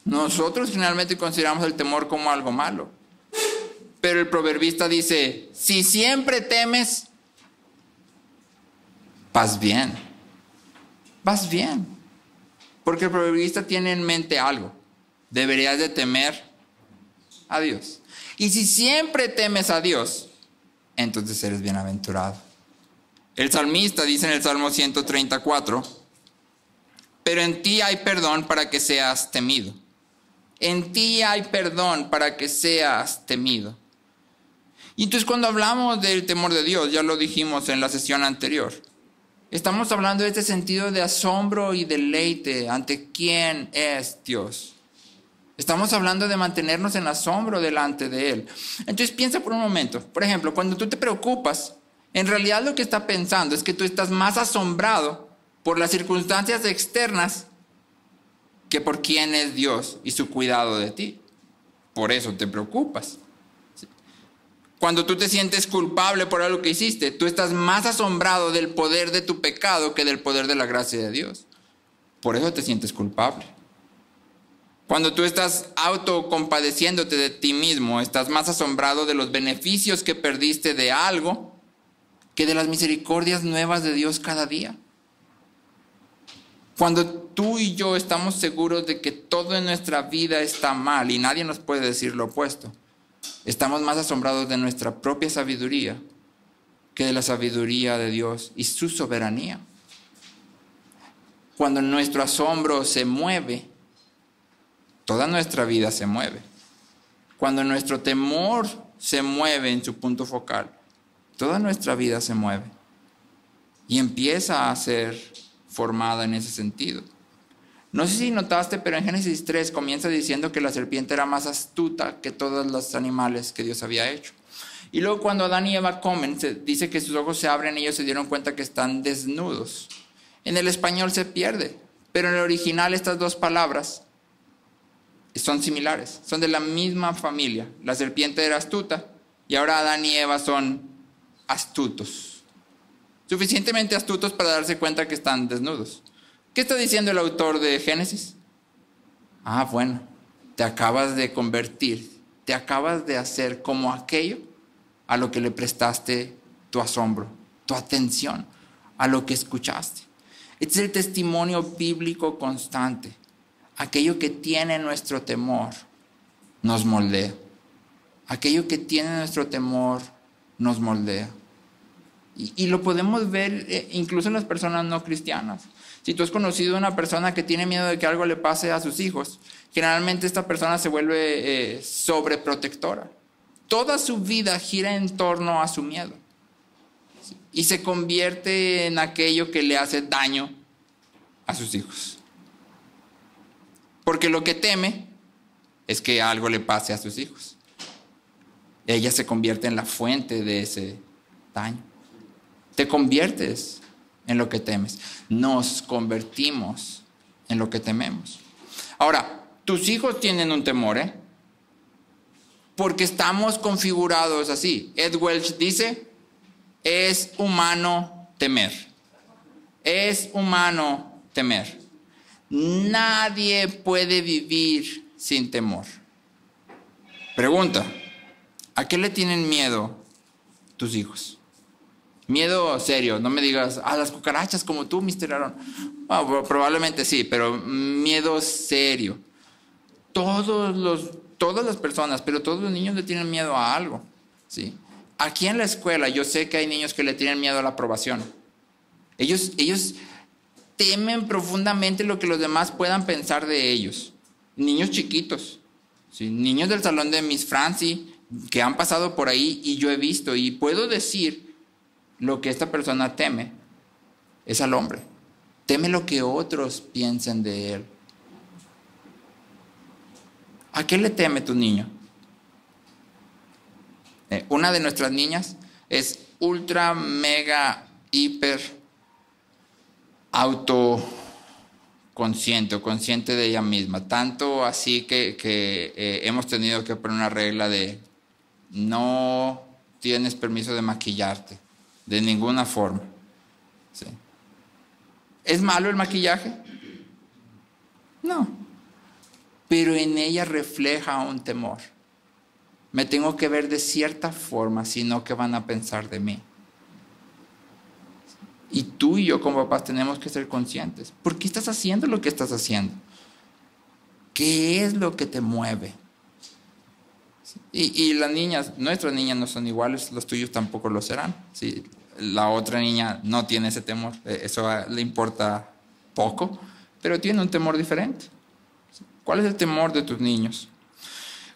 Nosotros finalmente consideramos el temor como algo malo. Pero el proverbista dice, si siempre temes, vas bien. Vas bien. Porque el proverbista tiene en mente algo. Deberías de temer a Dios. Y si siempre temes a Dios, entonces eres bienaventurado. El salmista dice en el Salmo 134, pero en ti hay perdón para que seas temido. En ti hay perdón para que seas temido. Y entonces cuando hablamos del temor de Dios, ya lo dijimos en la sesión anterior, estamos hablando de este sentido de asombro y deleite ante quién es Dios. Estamos hablando de mantenernos en asombro delante de Él. Entonces piensa por un momento, por ejemplo, cuando tú te preocupas, en realidad lo que está pensando es que tú estás más asombrado por las circunstancias externas que por quién es Dios y su cuidado de ti. Por eso te preocupas. Cuando tú te sientes culpable por algo que hiciste, tú estás más asombrado del poder de tu pecado que del poder de la gracia de Dios. Por eso te sientes culpable. Cuando tú estás autocompadeciéndote de ti mismo, estás más asombrado de los beneficios que perdiste de algo que de las misericordias nuevas de Dios cada día. Cuando tú y yo estamos seguros de que todo en nuestra vida está mal y nadie nos puede decir lo opuesto, estamos más asombrados de nuestra propia sabiduría que de la sabiduría de Dios y su soberanía. Cuando nuestro asombro se mueve, toda nuestra vida se mueve. Cuando nuestro temor se mueve en su punto focal, toda nuestra vida se mueve y empieza a ser formada en ese sentido. No sé si notaste, pero en Génesis 3 comienza diciendo que la serpiente era más astuta que todos los animales que Dios había hecho. Y luego cuando Adán y Eva comen, dice que sus ojos se abren y ellos se dieron cuenta que están desnudos. En el español se pierde, pero en el original estas dos palabras son similares, son de la misma familia. La serpiente era astuta y ahora Adán y Eva son astutos. Suficientemente astutos para darse cuenta que están desnudos. ¿Qué está diciendo el autor de Génesis? Bueno, te acabas de convertir, te acabas de hacer como aquello a lo que le prestaste tu asombro, tu atención, a lo que escuchaste. Este es el testimonio bíblico constante. Aquello que tiene nuestro temor nos moldea. Aquello que tiene nuestro temor nos moldea. Y lo podemos ver incluso en las personas no cristianas. Si tú has conocido a una persona que tiene miedo de que algo le pase a sus hijos, generalmente esta persona se vuelve sobreprotectora. Toda su vida gira en torno a su miedo. Y se convierte en aquello que le hace daño a sus hijos. Porque lo que teme es que algo le pase a sus hijos. Ella se convierte en la fuente de ese daño. Te conviertes en lo que temes. Nos convertimos en lo que tememos. Ahora, tus hijos tienen un temor, porque estamos configurados así. Ed Welch dice, es humano temer. Es humano temer. Nadie puede vivir sin temor. Pregunta, ¿a qué le tienen miedo tus hijos? Miedo serio, no me digas, a las cucarachas como tú, Mr. Aaron. Bueno, probablemente sí, pero miedo serio. Todas las personas, pero todos los niños le tienen miedo a algo, ¿sí? Aquí en la escuela yo sé que hay niños que le tienen miedo a la aprobación. Ellos temen profundamente lo que los demás puedan pensar de ellos. Niños chiquitos, ¿sí? Niños del salón de Miss Francie que han pasado por ahí y yo he visto y puedo decir lo que esta persona teme es al hombre. Teme lo que otros piensen de él. ¿A qué le teme tu niño? Una de nuestras niñas es ultra, mega, hiper autoconsciente o consciente de ella misma. Tanto así que hemos tenido que poner una regla de no tienes permiso de maquillarte. De ninguna forma. ¿Sí? ¿Es malo el maquillaje? No. Pero en ella refleja un temor. Me tengo que ver de cierta forma, sino que van a pensar de mí. Y tú y yo como papás tenemos que ser conscientes. ¿Por qué estás haciendo lo que estás haciendo? ¿Qué es lo que te mueve? Y las niñas, nuestras niñas no son iguales, los tuyos tampoco lo serán. ¿Sí? La otra niña no tiene ese temor, eso le importa poco, pero tiene un temor diferente. ¿Cuál es el temor de tus niños?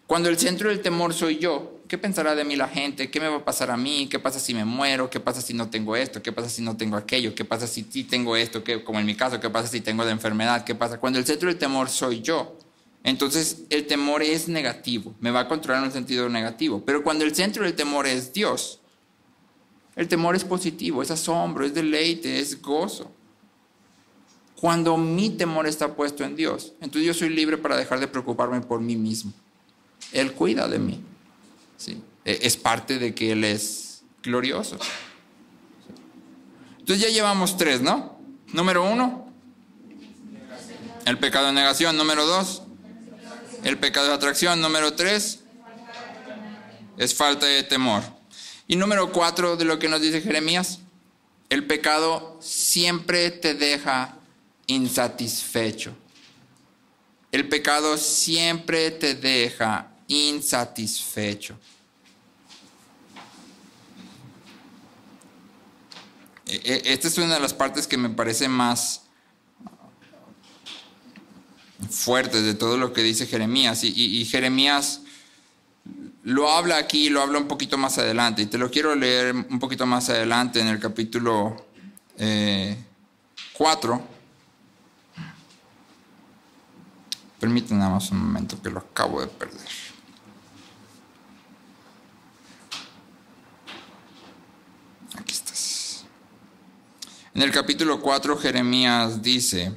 Cuando el centro del temor soy yo, ¿qué pensará de mí la gente? ¿Qué me va a pasar a mí? ¿Qué pasa si me muero? ¿Qué pasa si no tengo esto? ¿Qué pasa si no tengo aquello? ¿Qué pasa si sí tengo esto? Como en mi caso, ¿qué pasa si tengo la enfermedad? ¿Qué pasa? Cuando el centro del temor soy yo, entonces el temor es negativo, me va a controlar en un sentido negativo. Pero cuando el centro del temor es Dios, el temor es positivo, es asombro, es deleite, es gozo. Cuando mi temor está puesto en Dios, entonces yo soy libre para dejar de preocuparme por mí mismo. Él cuida de mí. ¿Sí? Es parte de que Él es glorioso. Entonces ya llevamos 3, ¿no? Número 1, el pecado de negación. Número 2, el pecado de atracción. Número 3, es falta de temor. Y número 4 de lo que nos dice Jeremías, el pecado siempre te deja insatisfecho. El pecado siempre te deja insatisfecho. Esta es una de las partes que me parece más fuertes de todo lo que dice Jeremías. Y Jeremías lo habla aquí y lo habla un poquito más adelante. Y te lo quiero leer un poquito más adelante en el capítulo 4. Permítanme nada más un momento que lo acabo de perder. Aquí estás. En el capítulo 4 Jeremías dice: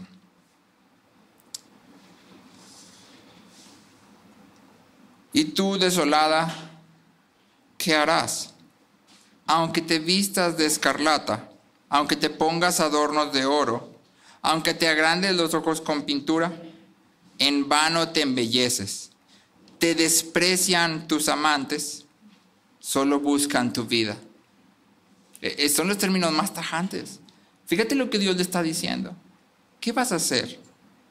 y tú, desolada, ¿qué harás? Aunque te vistas de escarlata, aunque te pongas adornos de oro, aunque te agrandes los ojos con pintura, en vano te embelleces. Te desprecian tus amantes, solo buscan tu vida. Son los términos más tajantes. Fíjate lo que Dios le está diciendo. ¿Qué vas a hacer?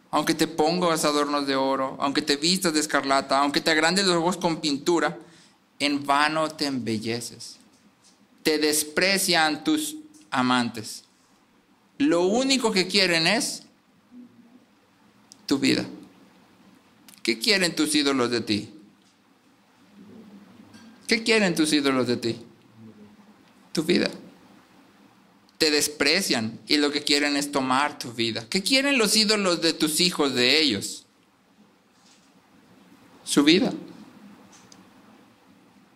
Aunque te pongas adornos de oro, aunque te vistas de escarlata, aunque te agrandes los ojos con pintura, en vano te embelleces. Te desprecian tus amantes. Lo único que quieren es tu vida. ¿Qué quieren tus ídolos de ti? ¿Qué quieren tus ídolos de ti? Tu vida. Te desprecian y lo que quieren es tomar tu vida. ¿Qué quieren los ídolos de tus hijos de ellos? Su vida.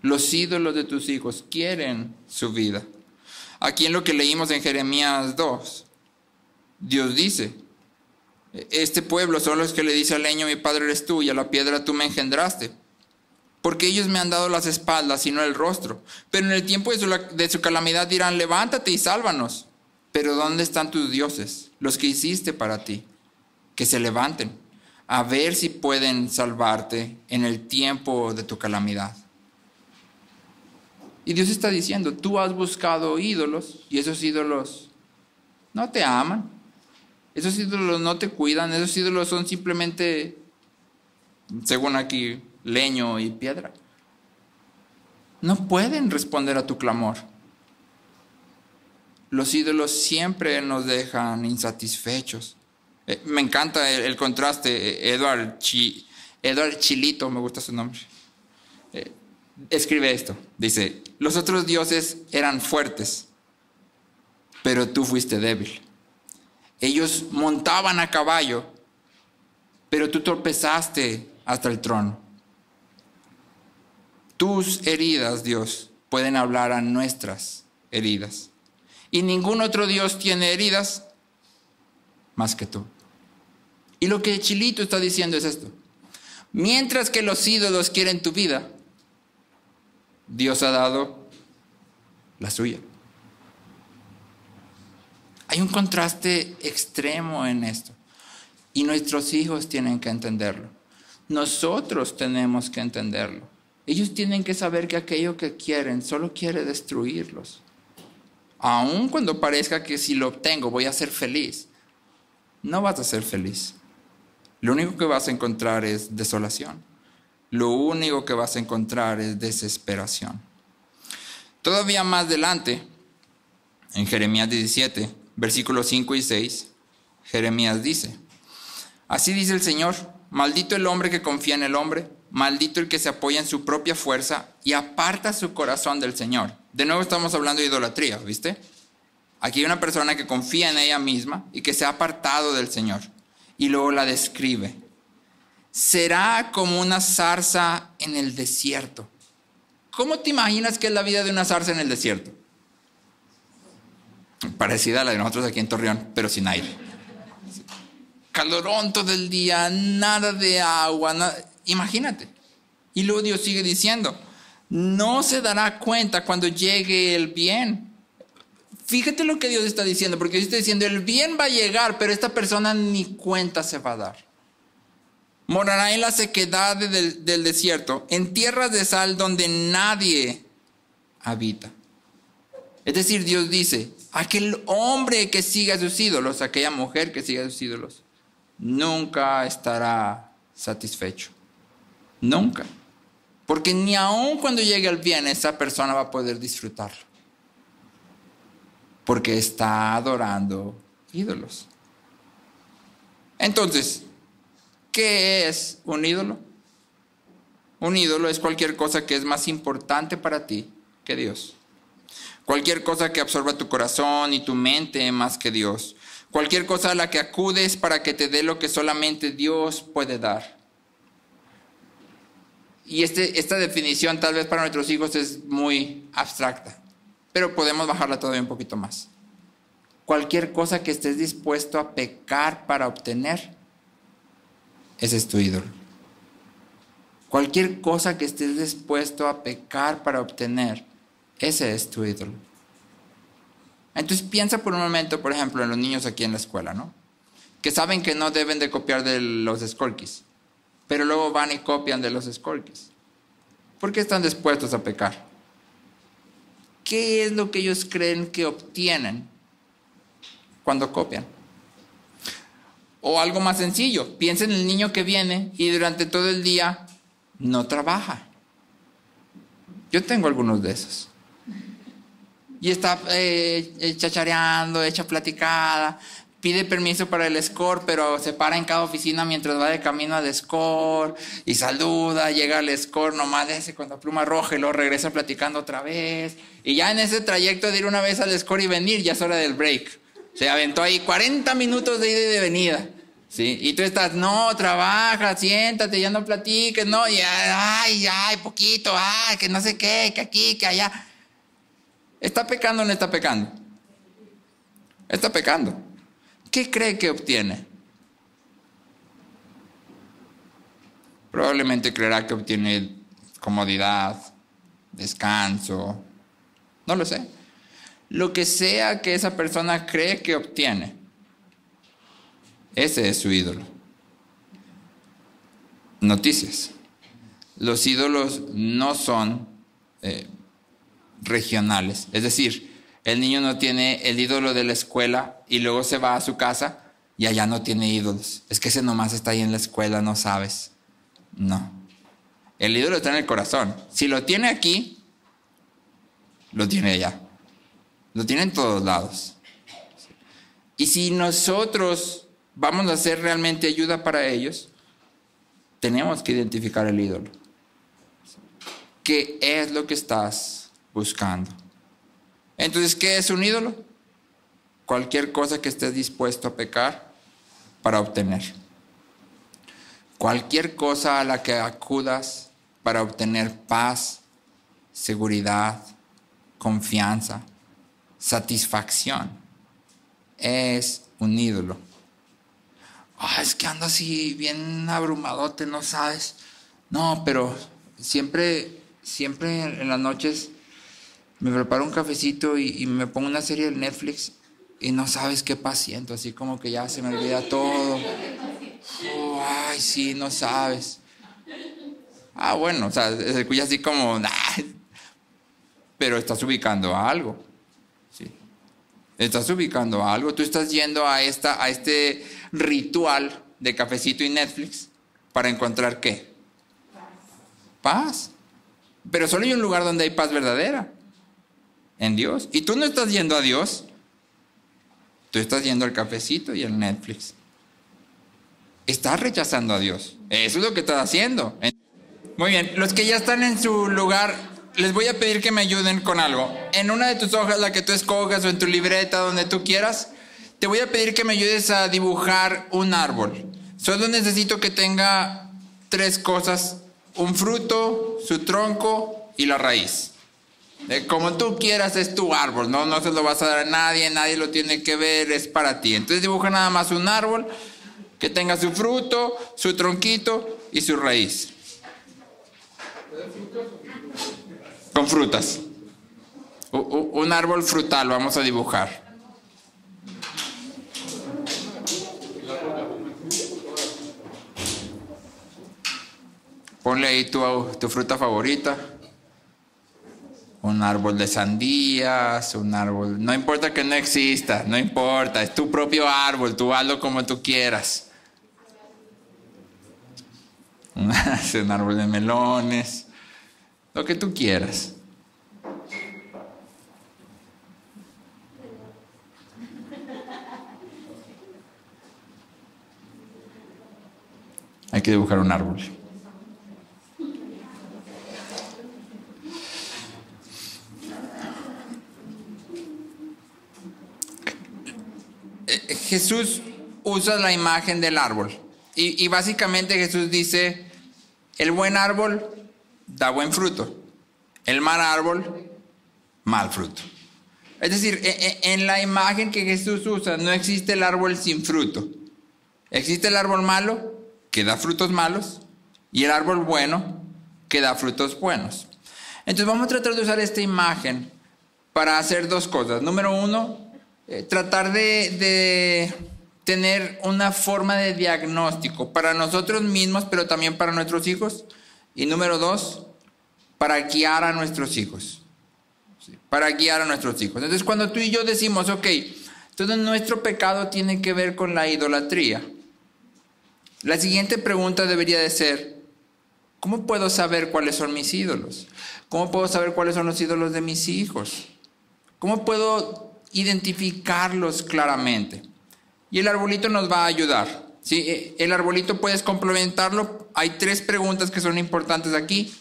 Los ídolos de tus hijos quieren su vida. Aquí en lo que leímos en Jeremías 2, Dios dice, este pueblo son los que le dice al leño, mi padre eres tú, y a la piedra tú me engendraste. Porque ellos me han dado las espaldas y no el rostro. Pero en el tiempo de su calamidad dirán, levántate y sálvanos. Pero ¿dónde están tus dioses, los que hiciste para ti? Que se levanten, a ver si pueden salvarte en el tiempo de tu calamidad. Y Dios está diciendo, tú has buscado ídolos y esos ídolos no te aman. Esos ídolos no te cuidan, esos ídolos son simplemente, según aquí, leño y piedra. No pueden responder a tu clamor. Los ídolos siempre nos dejan insatisfechos. Me encanta el contraste. Edward Chilito, me gusta su nombre. Escribe esto. Dice, los otros dioses eran fuertes, pero tú fuiste débil. Ellos montaban a caballo, pero tú tropezaste hasta el trono. Tus heridas, Dios, pueden hablar a nuestras heridas. Y ningún otro Dios tiene heridas más que tú. Y lo que Chilito está diciendo es esto. Mientras que los ídolos quieren tu vida, Dios ha dado la suya. Hay un contraste extremo en esto. Y nuestros hijos tienen que entenderlo. Nosotros tenemos que entenderlo. Ellos tienen que saber que aquello que quieren solo quiere destruirlos. Aun cuando parezca que si lo obtengo voy a ser feliz, no vas a ser feliz. Lo único que vas a encontrar es desolación. Lo único que vas a encontrar es desesperación. Todavía más adelante, en Jeremías 17, versículos 5 y 6, Jeremías dice, así dice el Señor, maldito el hombre que confía en el hombre, maldito el que se apoya en su propia fuerza y aparta su corazón del Señor. De nuevo estamos hablando de idolatría, ¿viste? Aquí hay una persona que confía en ella misma y que se ha apartado del Señor. Y luego la describe. Será como una zarza en el desierto. ¿Cómo te imaginas que es la vida de una zarza en el desierto? Parecida a la de nosotros aquí en Torreón, pero sin aire. Calorón todo el día, nada de agua, nada. Imagínate. Y luego Dios sigue diciendo, no se dará cuenta cuando llegue el bien. Fíjate lo que Dios está diciendo, porque Dios está diciendo, el bien va a llegar, pero esta persona ni cuenta se va a dar. Morará en la sequedad del desierto, en tierras de sal donde nadie habita. Es decir, Dios dice, aquel hombre que siga a sus ídolos, aquella mujer que siga a sus ídolos, nunca estará satisfecho. Nunca. Porque ni aun cuando llegue el bien, esa persona va a poder disfrutarlo. Porque está adorando ídolos. Entonces, ¿qué es un ídolo? Un ídolo es cualquier cosa que es más importante para ti que Dios. Cualquier cosa que absorba tu corazón y tu mente más que Dios. Cualquier cosa a la que acudes para que te dé lo que solamente Dios puede dar. Y esta definición tal vez para nuestros hijos es muy abstracta, pero podemos bajarla todavía un poquito más. Cualquier cosa que estés dispuesto a pecar para obtener, ese es tu ídolo. Cualquier cosa que estés dispuesto a pecar para obtener, ese es tu ídolo. Entonces piensa por un momento, por ejemplo, en los niños aquí en la escuela, ¿no? Que saben que no deben de copiar de los Skolkis, pero luego van y copian de los Skolkis. ¿Por qué están dispuestos a pecar? ¿qué es lo que ellos creen que obtienen cuando copian? O algo más sencillo, piensa en el niño que viene y durante todo el día no trabaja. Yo tengo algunos de esos. Y está chachareando, echa platicada, pide permiso para el score, pero se para en cada oficina mientras va de camino al score y saluda, llega al score nomás ese con la pluma roja y luego regresa platicando otra vez. Y ya en ese trayecto de ir una vez al score y venir, ya es hora del break. Se aventó ahí 40 minutos de ida y de venida. ¿Sí? Y tú estás, no, trabaja, siéntate, ya no platiques, no, y ay, poquito, que no sé qué, que aquí, que allá. ¿Está pecando o no está pecando? Está pecando. ¿Qué cree que obtiene? Probablemente creerá que obtiene comodidad, descanso, no lo sé. Lo que sea que esa persona cree que obtiene, ese es su ídolo. Noticias. Los ídolos no son regionales. Es decir, el niño no tiene el ídolo de la escuela y luego se va a su casa y allá no tiene ídolos. Es que ese nomás está ahí en la escuela, no sabes. No. El ídolo está en el corazón. Si lo tiene aquí, lo tiene allá. Lo tiene en todos lados. Y si nosotros vamos a hacer realmente ayuda para ellos, tenemos que identificar el ídolo. ¿Qué es lo que estás buscando? Entonces, ¿qué es un ídolo? Cualquier cosa que estés dispuesto a pecar para obtener. Cualquier cosa a la que acudas para obtener paz, seguridad, confianza, satisfacción, es un ídolo. Es que ando así bien abrumadote, no sabes. No, pero siempre en las noches me preparo un cafecito y me pongo una serie de Netflix y no sabes qué paz siento, así como que ya se me olvida todo. Sí, no sabes. Bueno, o sea, se escucha así como, pero estás ubicando algo. ¿Sí? Estás ubicando algo. Tú estás yendo a este ritual de cafecito y Netflix para encontrar ¿qué? Paz. Pero solo hay un lugar donde hay paz verdadera. En Dios. Y tú no estás yendo a Dios. Tú estás yendo al cafecito y al Netflix. Estás rechazando a Dios. Eso es lo que estás haciendo. Muy bien. Los que ya están en su lugar, les voy a pedir que me ayuden con algo. En una de tus hojas, la que tú escogas, o en tu libreta, donde tú quieras, te voy a pedir que me ayudes a dibujar un árbol. Solo necesito que tenga 3 cosas: un fruto, su tronco y la raíz. Como tú quieras, es tu árbol, no se lo vas a dar a nadie lo tiene que ver, es para ti. Entonces dibuja nada más un árbol que tenga su fruto, su tronquito y su raíz. Con frutas. Un árbol frutal vamos a dibujar. Ponle ahí tu fruta favorita. Un árbol de sandías, un árbol... No importa que no exista, no importa. Es tu propio árbol, tú hazlo como tú quieras. Un árbol de melones. Lo que tú quieras. Hay que dibujar un árbol. Jesús usa la imagen del árbol y básicamente Jesús dice: el buen árbol da buen fruto, el mal árbol, mal fruto. Es decir, en la imagen que Jesús usa no existe el árbol sin fruto. Existe el árbol malo que da frutos malos y el árbol bueno que da frutos buenos. Entonces vamos a tratar de usar esta imagen para hacer 2 cosas. Número 1, tratar de tener una forma de diagnóstico para nosotros mismos, pero también para nuestros hijos. Y número 2, para guiar a nuestros hijos. ¿sí? Para guiar a nuestros hijos. Entonces, cuando tú y yo decimos, ok, todo nuestro pecado tiene que ver con la idolatría, la siguiente pregunta debería de ser, ¿cómo puedo saber cuáles son mis ídolos? ¿Cómo puedo saber cuáles son los ídolos de mis hijos? ¿Cómo puedo identificarlos claramente? Y el arbolito nos va a ayudar. ¿Sí? El arbolito puedes complementarlo. Hay 3 preguntas que son importantes aquí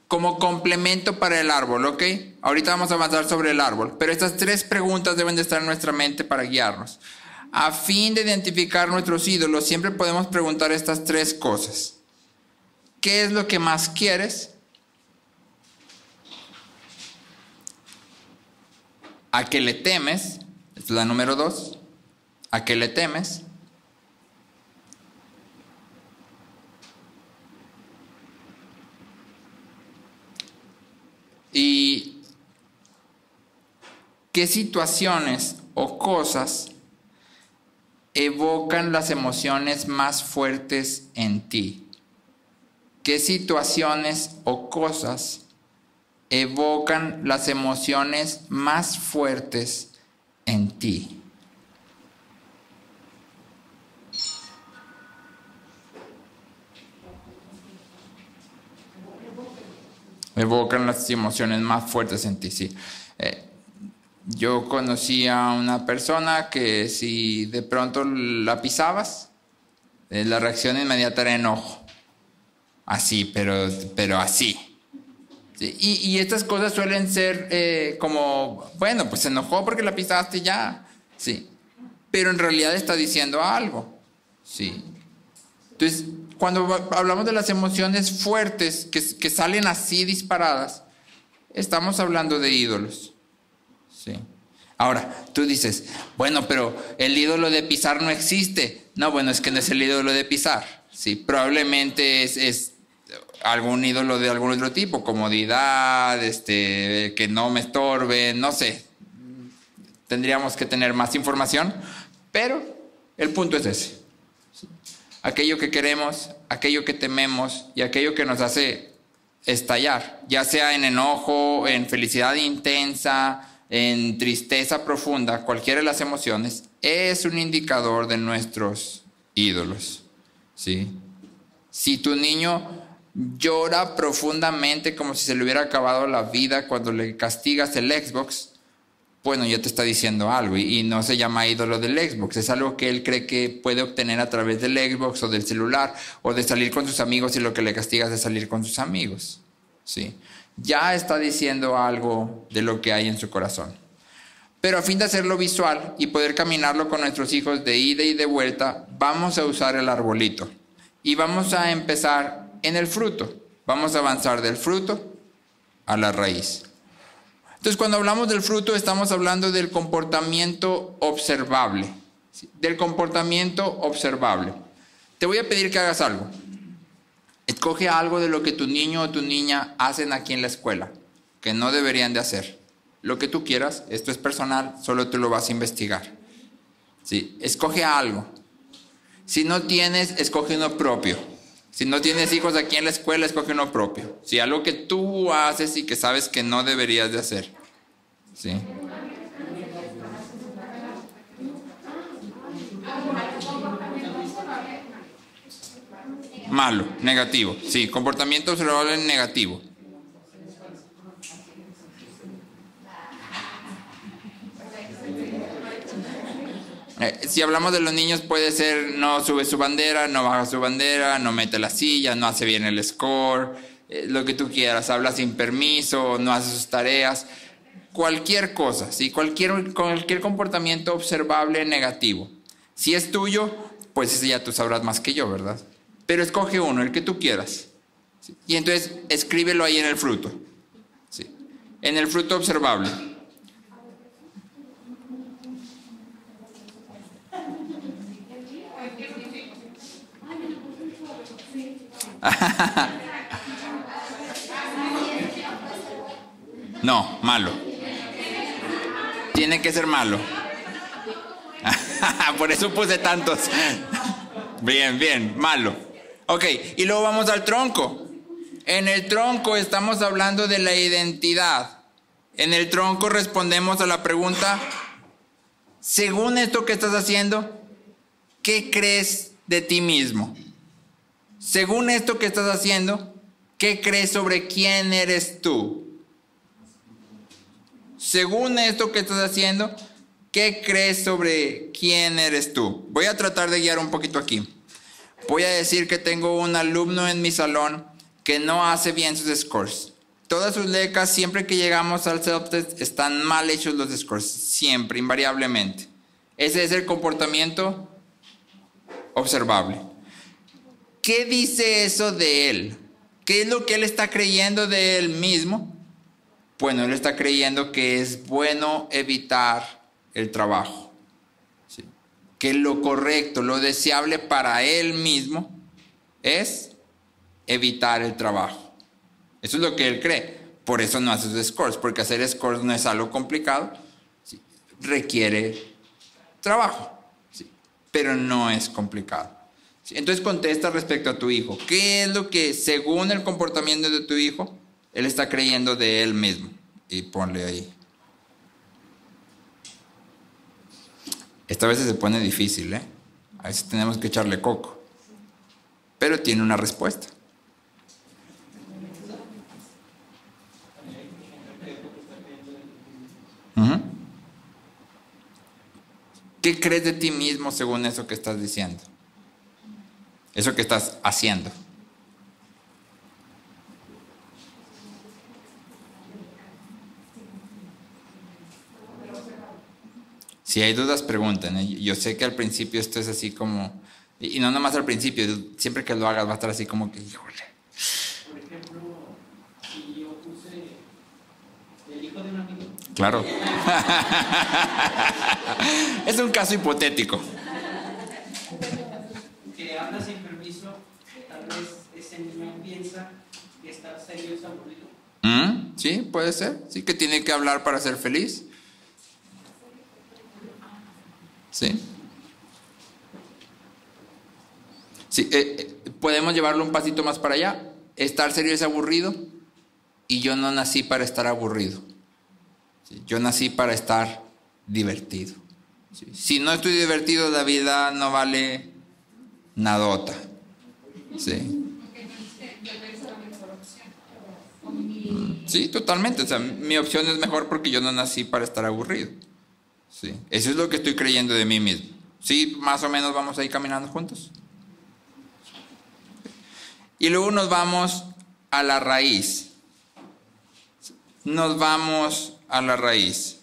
como complemento para el árbol, ¿ok? Ahorita vamos a avanzar sobre el árbol, pero estas 3 preguntas deben de estar en nuestra mente para guiarnos. A fin de identificar nuestros ídolos, siempre podemos preguntar estas 3 cosas. ¿Qué es lo que más quieres? ¿A qué le temes? Esta es la número 2. ¿A qué le temes? ¿Y qué situaciones o cosas evocan las emociones más fuertes en ti? ¿Qué situaciones o cosas evocan las emociones más fuertes en ti? Evocan las emociones más fuertes en ti, sí. Yo conocí a una persona que si de pronto la pisabas, la reacción inmediata era enojo. Así, pero así. Sí, y estas cosas suelen ser como, bueno, pues se enojó porque la pisaste ya. Sí. Pero en realidad está diciendo algo. Sí. Entonces, cuando hablamos de las emociones fuertes que salen así disparadas, estamos hablando de ídolos. Sí. Ahora, tú dices, bueno, pero el ídolo de pisar no existe. No, bueno, es que no es el ídolo de pisar. Sí, probablemente es algún ídolo de algún otro tipo, comodidad, que no me estorbe, no sé. Tendríamos que tener más información, pero el punto es ese. Aquello que queremos, aquello que tememos y aquello que nos hace estallar, ya sea en enojo, en felicidad intensa, en tristeza profunda, cualquiera de las emociones, es un indicador de nuestros ídolos. ¿Sí? Si tu niño llora profundamente como si se le hubiera acabado la vida cuando le castigas el Xbox, bueno, ya te está diciendo algo y no se llama ídolo del Xbox, es algo que él cree que puede obtener a través del Xbox o del celular o de salir con sus amigos y lo que le castigas es salir con sus amigos. ¿Sí? Ya está diciendo algo de lo que hay en su corazón. Pero a fin de hacerlo visual y poder caminarlo con nuestros hijos de ida y de vuelta, vamos a usar el arbolito y vamos a empezar en el fruto. Vamos a avanzar del fruto a la raíz. Entonces, cuando hablamos del fruto, estamos hablando del comportamiento observable. ¿Sí? Del comportamiento observable. Te voy a pedir que hagas algo. Escoge algo de lo que tu niño o tu niña hacen aquí en la escuela, que no deberían de hacer. Lo que tú quieras, esto es personal, solo tú lo vas a investigar. ¿Sí? Escoge algo. Si no tienes, escoge uno propio. Si no tienes hijos aquí en la escuela, escoge uno propio. Si algo que tú haces y que sabes que no deberías de hacer. ¿Sí? Malo, negativo. Sí, comportamiento observable negativo. Si hablamos de los niños, puede ser no sube su bandera, no baja su bandera, no mete la silla, no hace bien el score, lo que tú quieras, habla sin permiso, no hace sus tareas, cualquier cosa, ¿sí? Cualquier comportamiento observable negativo. Si es tuyo, pues ese ya tú sabrás más que yo, ¿verdad? Pero escoge uno, el que tú quieras. ¿Sí? Y entonces escríbelo ahí en el fruto. ¿Sí? En el fruto observable. No, malo. Tiene que ser malo. Por eso puse tantos. Bien, bien, malo. Ok, y luego vamos al tronco. En el tronco estamos hablando de la identidad. En el tronco respondemos a la pregunta, según esto que estás haciendo, ¿qué crees de ti mismo? Según esto que estás haciendo, ¿qué crees sobre quién eres tú? Según esto que estás haciendo, ¿qué crees sobre quién eres tú? Voy a tratar de guiar un poquito aquí. Voy a decir que tengo un alumno en mi salón que no hace bien sus scores. Todas sus lecas, siempre que llegamos al self-test, están mal hechos los scores. Siempre, invariablemente. Ese es el comportamiento observable. ¿Qué dice eso de él? ¿Qué es lo que él está creyendo de él mismo? Bueno, él está creyendo que es bueno evitar el trabajo. ¿Sí? Que lo correcto, lo deseable para él mismo es evitar el trabajo. Eso es lo que él cree. Por eso no hace sus scores, porque hacer scores no es algo complicado. ¿Sí? Requiere trabajo, ¿sí? Pero no es complicado. ¿Sí? Entonces contesta respecto a tu hijo. ¿Qué es lo que, según el comportamiento de tu hijo, él está creyendo de él mismo? Y ponle ahí. Esta vez se pone difícil, ¿eh? A veces tenemos que echarle coco. Pero tiene una respuesta. ¿Qué crees de ti mismo según eso que estás diciendo? Eso que estás haciendo. Si hay dudas, pregunten, ¿eh? Yo sé que al principio esto es así como... Y no nomás al principio, siempre que lo hagas va a estar así como que, híjole. Por ejemplo, si yo puse el hijo de un amigo. Claro. Es un caso hipotético. Que habla sin permiso, tal vez ese niño piensa que estar serio es aburrido. Sí, puede ser. Sí, que tiene que hablar para ser feliz. Sí. Sí, podemos llevarlo un pasito más para allá. Estar serio es aburrido y yo no nací para estar aburrido. Sí, yo nací para estar divertido. Sí, si no estoy divertido, la vida no vale nadota. Sí. Sí, totalmente. O sea, mi opción es mejor porque yo no nací para estar aburrido. Sí. Eso es lo que estoy creyendo de mí mismo. Sí, más o menos vamos a ir caminando juntos. Y luego nos vamos a la raíz. Nos vamos a la raíz.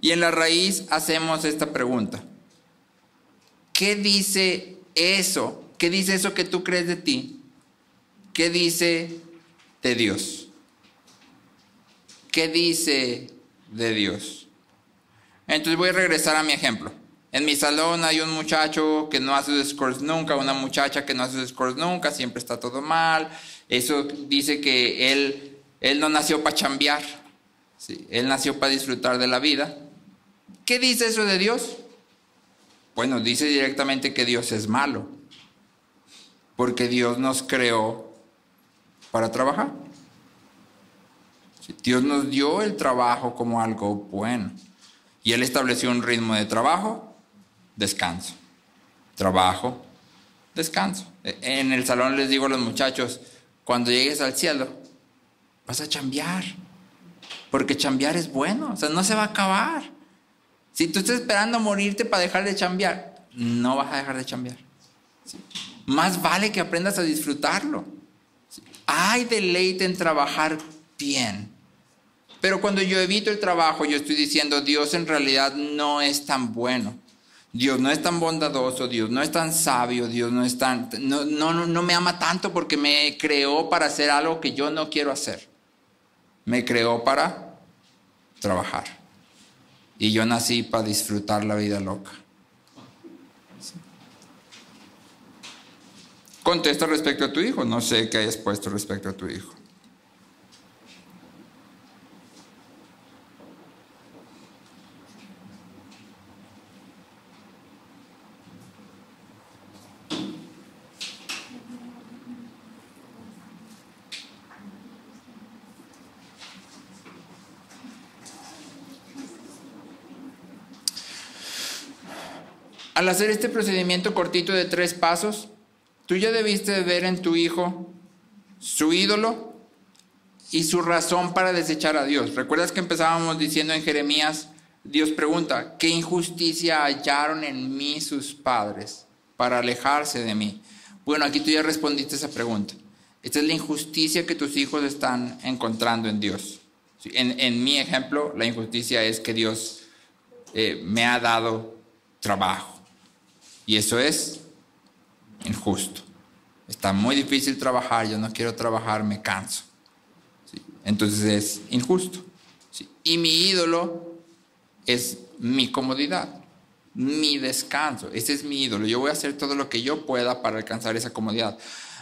Y en la raíz hacemos esta pregunta. ¿Qué dice eso? ¿Qué dice eso que tú crees de ti? ¿Qué dice de Dios? ¿Qué dice de Dios? Entonces voy a regresar a mi ejemplo. En mi salón hay un muchacho que no hace sus scores nunca, una muchacha que no hace sus scores nunca, siempre está todo mal. Eso dice que él no nació para chambear, ¿sí? Él nació para disfrutar de la vida. ¿Qué dice eso de Dios? Bueno, dice directamente que Dios es malo, porque Dios nos creó para trabajar. ¿Sí? Dios nos dio el trabajo como algo bueno. Y Él estableció un ritmo de trabajo, descanso. Trabajo, descanso. En el salón les digo a los muchachos, cuando llegues al cielo, vas a chambear. Porque chambear es bueno, o sea, no se va a acabar. Si tú estás esperando morirte para dejar de chambear, no vas a dejar de chambear. ¿Sí? Más vale que aprendas a disfrutarlo. ¿Sí? Hay deleite en trabajar bien. Pero cuando yo evito el trabajo, yo estoy diciendo, Dios en realidad no es tan bueno. Dios no es tan bondadoso, Dios no es tan sabio, Dios no es tan... No me ama tanto porque me creó para hacer algo que yo no quiero hacer. Me creó para trabajar. Y yo nací para disfrutar la vida loca. ¿Sí? Contesta respecto a tu hijo. No sé qué hayas puesto respecto a tu hijo. Al hacer este procedimiento cortito de 3 pasos, tú ya debiste ver en tu hijo su ídolo y su razón para desechar a Dios. ¿Recuerdas que empezábamos diciendo en Jeremías? Dios pregunta, ¿qué injusticia hallaron en mí sus padres para alejarse de mí? Bueno, aquí tú ya respondiste esa pregunta. Esta es la injusticia que tus hijos están encontrando en Dios. En mi ejemplo, la injusticia es que Dios me ha dado trabajo. Y eso es injusto. Está muy difícil trabajar, yo no quiero trabajar, me canso. ¿Sí? Entonces es injusto. ¿Sí? Y mi ídolo es mi comodidad, mi descanso. Ese es mi ídolo. Yo voy a hacer todo lo que yo pueda para alcanzar esa comodidad.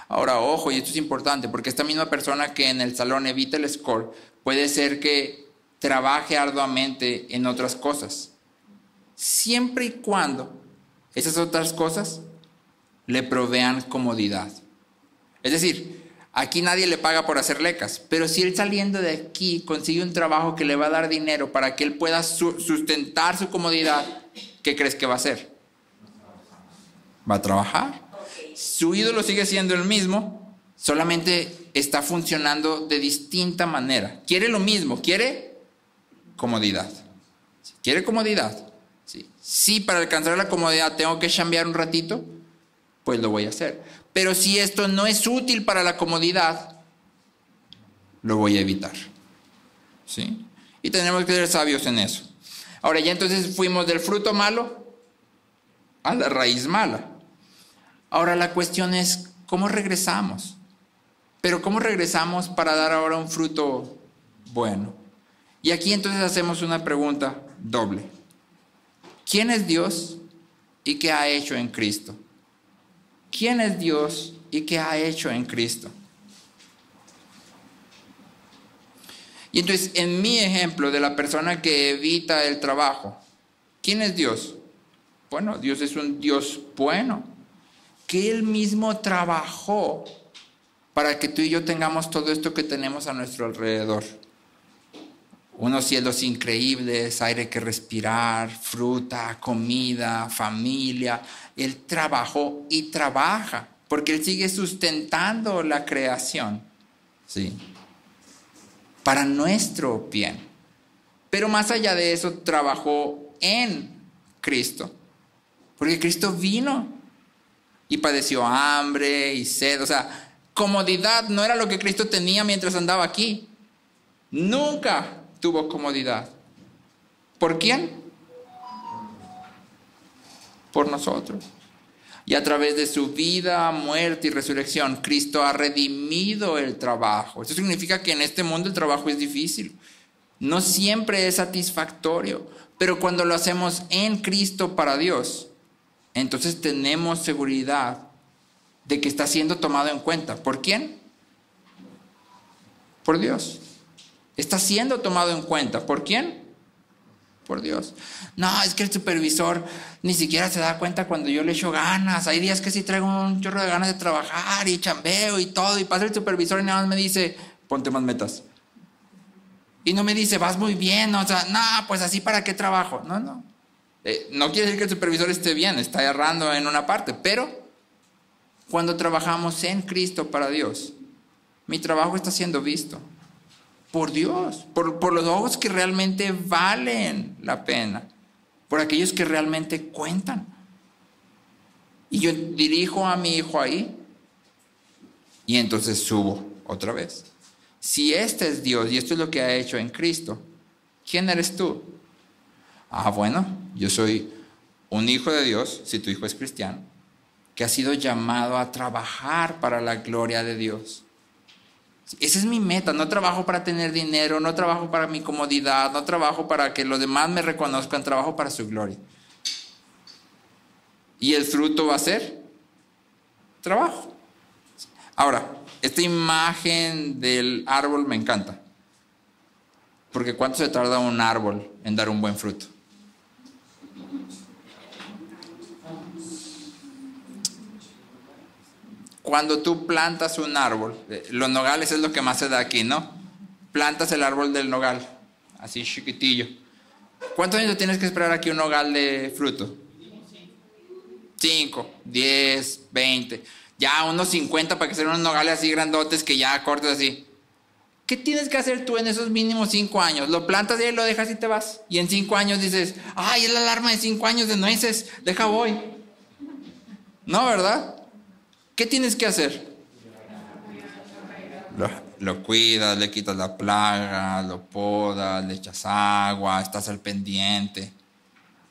Ahora, ojo, y esto es importante, porque esta misma persona que en el salón evita el score, puede ser que trabaje arduamente en otras cosas, siempre y cuando esas otras cosas le provean comodidad. Es decir, aquí nadie le paga por hacer lecas, pero si él saliendo de aquí consigue un trabajo que le va a dar dinero para que él pueda sustentar su comodidad, ¿qué crees que va a hacer? Va a trabajar. Su ídolo sigue siendo el mismo, solamente está funcionando de distinta manera. Quiere lo mismo, quiere comodidad. ¿Quiere comodidad? Si para alcanzar la comodidad tengo que chambear un ratito, pues lo voy a hacer. Pero si esto no es útil para la comodidad, lo voy a evitar. ¿Sí? Y tenemos que ser sabios en eso. Ahora ya entonces fuimos del fruto malo a la raíz mala. Ahora la cuestión es, ¿cómo regresamos? Pero ¿cómo regresamos para dar ahora un fruto bueno? Y aquí entonces hacemos una pregunta doble. ¿Quién es Dios y qué ha hecho en Cristo? ¿Quién es Dios y qué ha hecho en Cristo? Y entonces, en mi ejemplo de la persona que evita el trabajo, ¿quién es Dios? Bueno, Dios es un Dios bueno, que Él mismo trabajó para que tú y yo tengamos todo esto que tenemos a nuestro alrededor. Unos cielos increíbles, aire que respirar, fruta, comida, familia. Él trabajó y trabaja, porque Él sigue sustentando la creación, ¿sí? Para nuestro bien. Pero más allá de eso, trabajó en Cristo, porque Cristo vino y padeció hambre y sed. O sea, comodidad no era lo que Cristo tenía mientras andaba aquí. Nunca tuvo comodidad. ¿Por quién? Por nosotros. Y a través de su vida, muerte y resurrección, Cristo ha redimido el trabajo. Eso significa que en este mundo el trabajo es difícil. No siempre es satisfactorio. Pero cuando lo hacemos en Cristo para Dios, entonces tenemos seguridad de que está siendo tomado en cuenta. ¿Por quién? Por Dios. Está siendo tomado en cuenta. ¿Por quién? Por Dios. No, es que el supervisor ni siquiera se da cuenta cuando yo le echo ganas. Hay días que sí traigo un chorro de ganas de trabajar y chambeo y todo. Y pasa el supervisor y nada más me dice, ponte más metas. Y no me dice, vas muy bien. O sea, no, pues así para qué trabajo. No. No quiere decir que el supervisor esté bien, está errando en una parte. Pero cuando trabajamos en Cristo para Dios, mi trabajo está siendo visto por Dios, por los ojos que realmente valen la pena, por aquellos que realmente cuentan. Y yo dirijo a mi hijo ahí y entonces subo otra vez. Si este es Dios y esto es lo que ha hecho en Cristo, ¿quién eres tú? Bueno, yo soy un hijo de Dios, si tu hijo es cristiano, que ha sido llamado a trabajar para la gloria de Dios. Esa es mi meta. No trabajo para tener dinero, no trabajo para mi comodidad, no trabajo para que los demás me reconozcan, trabajo para su gloria. Y el fruto va a ser trabajo. Ahora, esta imagen del árbol me encanta. Porque ¿cuánto se tarda un árbol en dar un buen fruto? Cuando tú plantas un árbol, los nogales es lo que más se da aquí, ¿no? Plantas el árbol del nogal, así chiquitillo. ¿Cuántos años tienes que esperar aquí un nogal de fruto? 5, 10, 20, ya unos 50 para que sean unos nogales así grandotes que ya cortes así. ¿Qué tienes que hacer tú en esos mínimos 5 años? Lo plantas y lo dejas y te vas. Y en 5 años dices, ay, es la alarma de 5 años de nueces, deja voy. No, ¿verdad? ¿Qué tienes que hacer? Lo cuidas, le quitas la plaga, lo podas, le echas agua, estás al pendiente.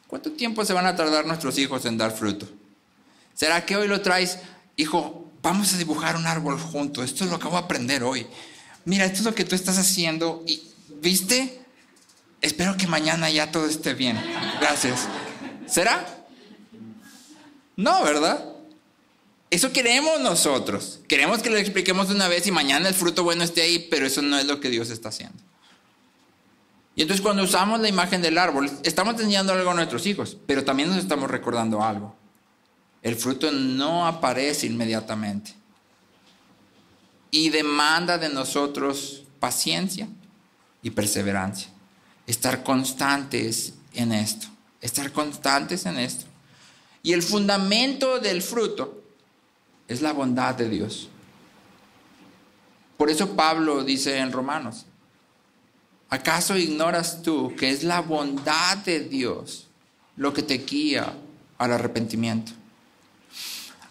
¿Cuánto tiempo se van a tardar nuestros hijos en dar fruto? ¿Será que hoy lo traes? Hijo, vamos a dibujar un árbol juntos. Esto es lo que voy a aprender hoy. Mira, esto es lo que tú estás haciendo. Y, ¿viste? Espero que mañana ya todo esté bien. Gracias. ¿Será? No, ¿verdad? Eso queremos nosotros. Queremos que lo expliquemos una vez y mañana el fruto bueno esté ahí, pero eso no es lo que Dios está haciendo. Y entonces cuando usamos la imagen del árbol, estamos enseñando algo a nuestros hijos, pero también nos estamos recordando algo. El fruto no aparece inmediatamente. Y demanda de nosotros paciencia y perseverancia. Estar constantes en esto. Estar constantes en esto. Y el fundamento del fruto es la bondad de Dios. Por eso Pablo dice en Romanos, ¿acaso ignoras tú que es la bondad de Dios lo que te guía al arrepentimiento?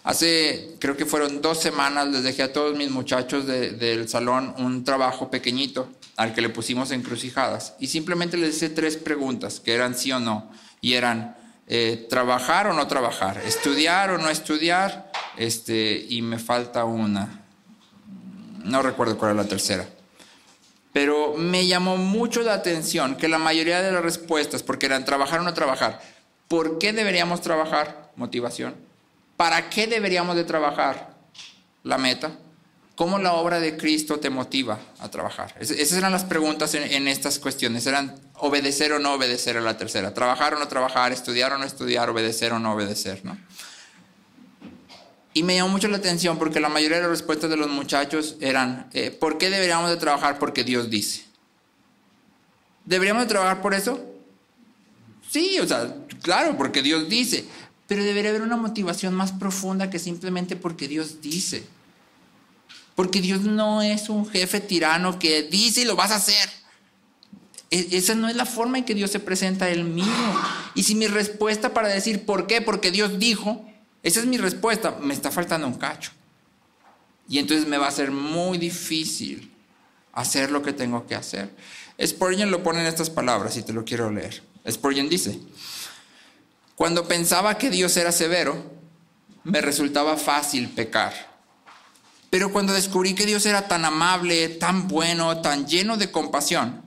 Hace, creo que fueron 2 semanas, les dejé a todos mis muchachos del salón un trabajo pequeñito al que le pusimos encrucijadas. Y simplemente les hice 3 preguntas, que eran sí o no. Y eran, ¿trabajar o no trabajar? ¿Estudiar o no estudiar? Y me falta una. No recuerdo cuál era la tercera. Pero me llamó mucho la atención que la mayoría de las respuestas, porque eran trabajar o no trabajar. ¿Por qué deberíamos trabajar? Motivación. ¿Para qué deberíamos de trabajar? La meta. ¿Cómo la obra de Cristo te motiva a trabajar? Esas eran las preguntas en estas cuestiones. Eran obedecer o no obedecer a la tercera. Trabajar o no trabajar, estudiar o no estudiar, obedecer o no obedecer, ¿no? Y me llamó mucho la atención porque la mayoría de las respuestas de los muchachos eran, ¿por qué deberíamos de trabajar? Porque Dios dice. ¿Deberíamos de trabajar por eso? Sí, o sea, claro, porque Dios dice. Pero debería haber una motivación más profunda que simplemente porque Dios dice. Porque Dios no es un jefe tirano que dice y lo vas a hacer. Esa no es la forma en que Dios se presenta a Él mismo. Y si mi respuesta para decir ¿por qué? Porque Dios dijo, esa es mi respuesta, me está faltando un cacho. Y entonces me va a ser muy difícil hacer lo que tengo que hacer. Spurgeon lo pone en estas palabras y te lo quiero leer. Spurgeon dice, cuando pensaba que Dios era severo, me resultaba fácil pecar. Pero cuando descubrí que Dios era tan amable, tan bueno, tan lleno de compasión,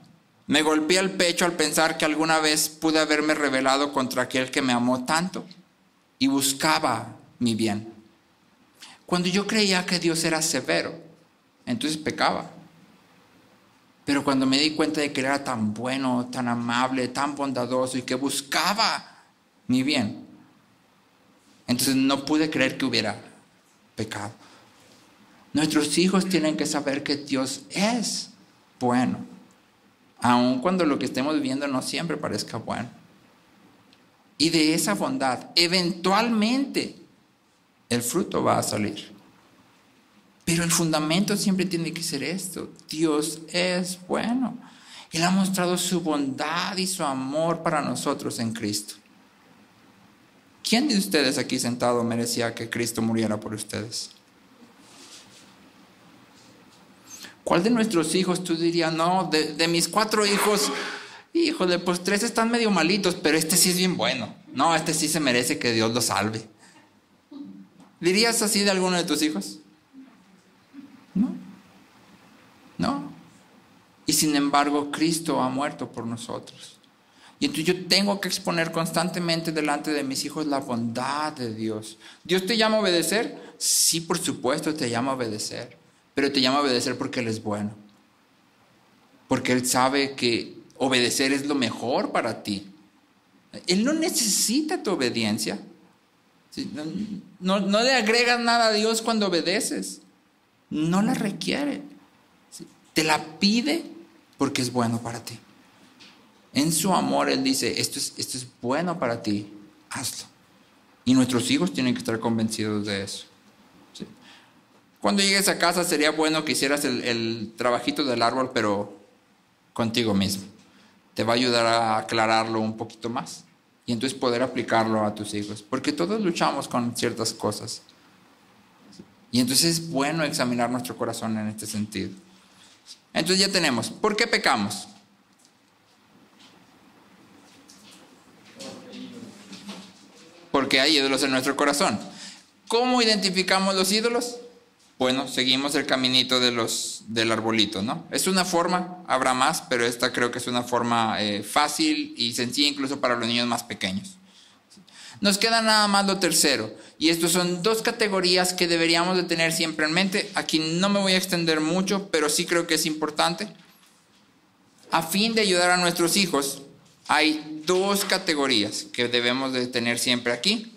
me golpeé el pecho al pensar que alguna vez pude haberme rebelado contra aquel que me amó tanto y buscaba mi bien. Cuando yo creía que Dios era severo, entonces pecaba. Pero cuando me di cuenta de que Él era tan bueno, tan amable, tan bondadoso y que buscaba mi bien, entonces no pude creer que hubiera pecado. Nuestros hijos tienen que saber que Dios es bueno, aun cuando lo que estemos viviendo no siempre parezca bueno. Y de esa bondad, eventualmente, el fruto va a salir. Pero el fundamento siempre tiene que ser esto: Dios es bueno. Él ha mostrado su bondad y su amor para nosotros en Cristo. ¿Quién de ustedes aquí sentado merecía que Cristo muriera por ustedes? ¿Cuál de nuestros hijos tú dirías, no, de mis 4 hijos, híjole, pues 3 están medio malitos, pero este sí es bien bueno? No, este sí se merece que Dios lo salve. ¿Dirías así de alguno de tus hijos? No. No. Y sin embargo, Cristo ha muerto por nosotros. Y entonces yo tengo que exponer constantemente delante de mis hijos la bondad de Dios. ¿Dios te llama a obedecer? Sí, por supuesto te llama a obedecer. Pero te llama a obedecer porque Él es bueno. Porque Él sabe que obedecer es lo mejor para ti. Él no necesita tu obediencia. No le agregas nada a Dios cuando obedeces. No la requiere. Te la pide porque es bueno para ti. En su amor Él dice, esto es bueno para ti, hazlo. Y nuestros hijos tienen que estar convencidos de eso. ¿Sí? Cuando llegues a casa sería bueno que hicieras el trabajito del árbol, pero contigo mismo. Te va a ayudar a aclararlo un poquito más y entonces poder aplicarlo a tus hijos. Porque todos luchamos con ciertas cosas. Y entonces es bueno examinar nuestro corazón en este sentido. Entonces ya tenemos, ¿por qué pecamos? Porque hay ídolos en nuestro corazón. ¿Cómo identificamos los ídolos? Bueno, seguimos el caminito del arbolito, ¿no? Es una forma, habrá más, pero esta creo que es una forma fácil y sencilla incluso para los niños más pequeños. Nos queda nada más lo tercero, y estos son dos categorías que deberíamos de tener siempre en mente. Aquí no me voy a extender mucho, pero sí creo que es importante. A fin de ayudar a nuestros hijos, hay dos categorías que debemos de tener siempre aquí.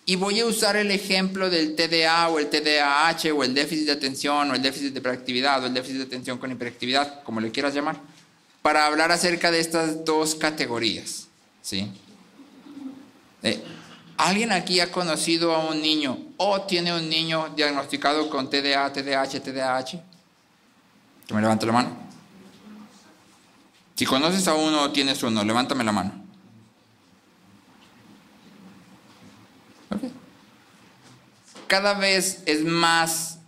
Y voy a usar el ejemplo del TDA o el TDAH o el déficit de atención o el déficit de hiperactividad o el déficit de atención con hiperactividad, como le quieras llamar, para hablar acerca de estas dos categorías, ¿sí? ¿Alguien aquí ha conocido a un niño o tiene un niño diagnosticado con TDA, TDAH, TDAH? Que me levante la mano. Si conoces a uno o tienes uno, levántame la mano. Okay. Cada vez es más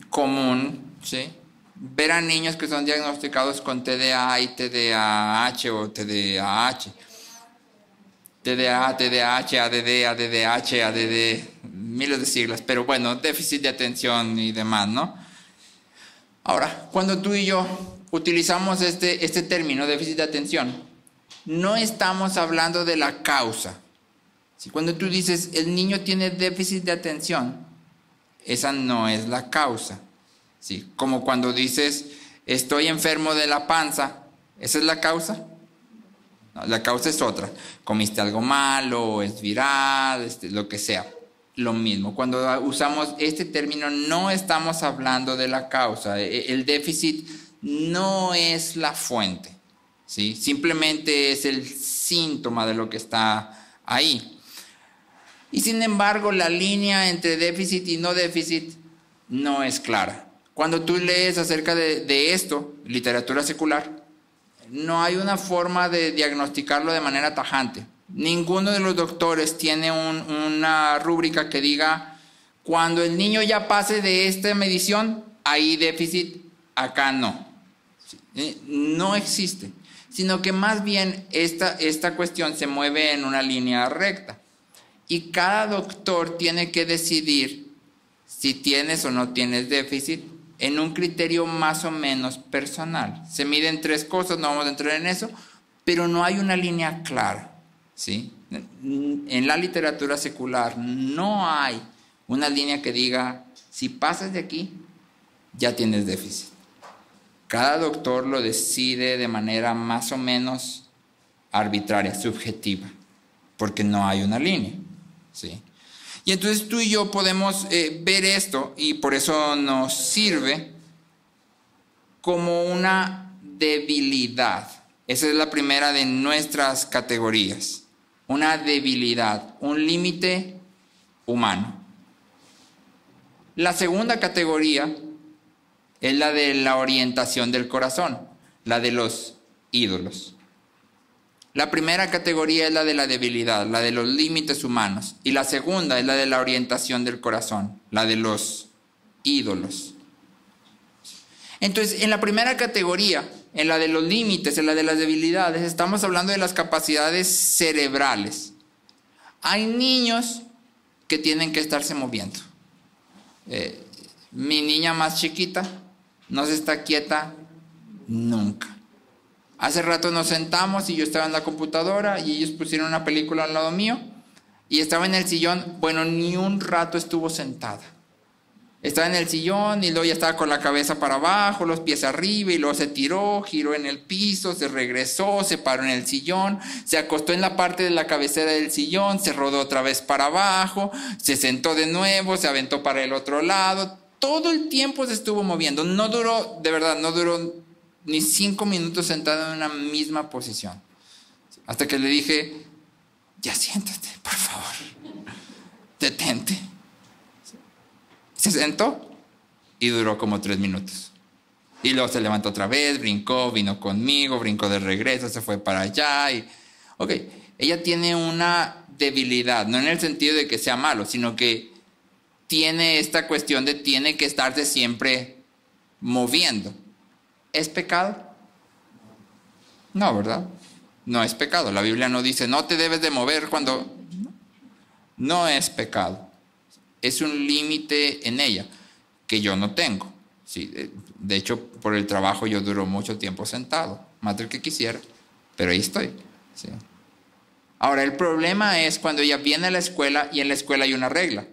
común, ¿sí?, ver a niños que son diagnosticados con TDA y TDAH o TDAH. TDA, TDAH, ADD, ADDH, ADD, miles de siglas, pero bueno, déficit de atención y demás, ¿no? Ahora, cuando tú y yo utilizamos este término, déficit de atención, no estamos hablando de la causa. ¿Sí? Cuando tú dices, el niño tiene déficit de atención, esa no es la causa. ¿Sí? Como cuando dices, estoy enfermo de la panza, ¿esa es la causa? No, la causa es otra. Comiste algo malo, es viral, lo que sea. Lo mismo. Cuando usamos este término no estamos hablando de la causa. El déficit no es la fuente, ¿sí? Simplemente es el síntoma de lo que está ahí. Y sin embargo, la línea entre déficit y no déficit no es clara. Cuando tú lees acerca de esto, literatura secular, no hay una forma de diagnosticarlo de manera tajante. Ninguno de los doctores tiene una rúbrica que diga, cuando el niño ya pase de esta medición, hay déficit, acá no. No existe, sino que más bien esta cuestión se mueve en una línea recta. Y cada doctor tiene que decidir si tienes o no tienes déficit en un criterio más o menos personal. Se miden tres cosas, no vamos a entrar en eso, pero no hay una línea clara, ¿sí? En la literatura secular no hay una línea que diga, si pasas de aquí, ya tienes déficit. Cada doctor lo decide de manera más o menos arbitraria, subjetiva, porque no hay una línea, ¿sí? Y entonces tú y yo podemos ver esto y por eso nos sirve como una debilidad. Esa es la primera de nuestras categorías. Una debilidad, un límite humano. La segunda categoría es la de la orientación del corazón, la de los ídolos. La primera categoría es la de la debilidad, la de los límites humanos. Y la segunda es la de la orientación del corazón, la de los ídolos. Entonces, en la primera categoría, en la de los límites, en la de las debilidades, estamos hablando de las capacidades cerebrales. Hay niños que tienen que estarse moviendo. Mi niña más chiquita no se está quieta nunca. Hace rato nos sentamos y yo estaba en la computadora y ellos pusieron una película al lado mío y estaba en el sillón. Bueno, ni un rato estuvo sentada. Estaba en el sillón y luego ya estaba con la cabeza para abajo, los pies arriba y luego se tiró, giró en el piso, se regresó, se paró en el sillón, se acostó en la parte de la cabecera del sillón, se rodó otra vez para abajo, se sentó de nuevo, se aventó para el otro lado. Todo el tiempo se estuvo moviendo. No duró, de verdad, no duró ni 5 minutos sentada en una misma posición. Hasta que le dije, ya siéntate, por favor. Detente. Se sentó y duró como 3 minutos. Y luego se levantó otra vez, brincó, vino conmigo, brincó de regreso, se fue para allá. Ok, ella tiene una debilidad, no en el sentido de que sea malo, sino que tiene esta cuestión de tiene que estarse siempre moviendo. ¿Es pecado? No, ¿verdad? No es pecado. La Biblia no dice, no te debes de mover cuando... No es pecado. Es un límite en ella que yo no tengo. Sí, de hecho, por el trabajo yo duro mucho tiempo sentado, más del que quisiera, pero ahí estoy. Sí. Ahora, el problema es cuando ella viene a la escuela y en la escuela hay una regla.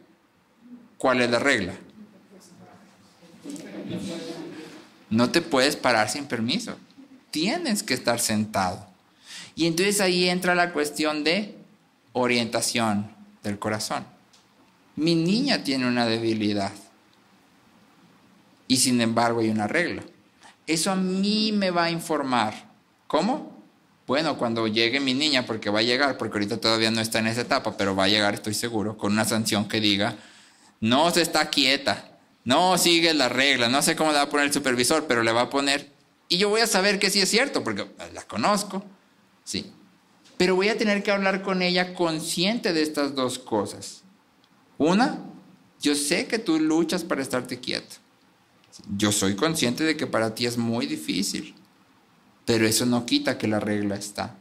¿Cuál es la regla? No te puedes parar sin permiso. Tienes que estar sentado. Y entonces ahí entra la cuestión de orientación del corazón. Mi niña tiene una debilidad. Y sin embargo hay una regla. Eso a mí me va a informar. ¿Cómo? Bueno, cuando llegue mi niña, porque va a llegar, porque ahorita todavía no está en esa etapa, pero va a llegar, estoy seguro, con una sanción que diga, no se está quieta, no sigue la regla, no sé cómo le va a poner el supervisor, pero le va a poner, y yo voy a saber que sí es cierto, porque la conozco, sí. Pero voy a tener que hablar con ella consciente de estas dos cosas. Una, yo sé que tú luchas para estarte quieto. Yo soy consciente de que para ti es muy difícil, pero eso no quita que la regla está.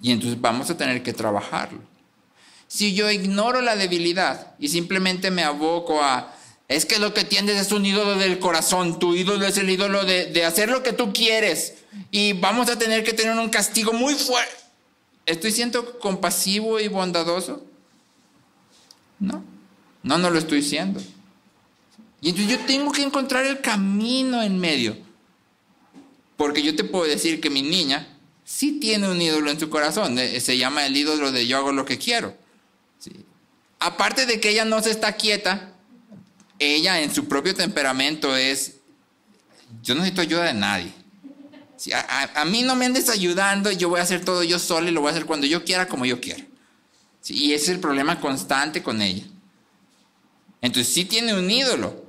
Y entonces vamos a tener que trabajarlo. Si yo ignoro la debilidad y simplemente me aboco a, es que lo que tienes es un ídolo del corazón, tu ídolo es el ídolo de hacer lo que tú quieres y vamos a tener que tener un castigo muy fuerte. ¿Estoy siendo compasivo y bondadoso? No lo estoy siendo. Y entonces yo tengo que encontrar el camino en medio. Porque yo te puedo decir que mi niña sí tiene un ídolo en su corazón. Se llama el ídolo de yo hago lo que quiero. ¿Sí? Aparte de que ella no se está quieta, ella en su propio temperamento es, yo no necesito ayuda de nadie. ¿Sí? A mí no me andes ayudando, yo voy a hacer todo yo sola y lo voy a hacer cuando yo quiera, como yo quiera. ¿Sí? Y ese es el problema constante con ella. Entonces sí tiene un ídolo,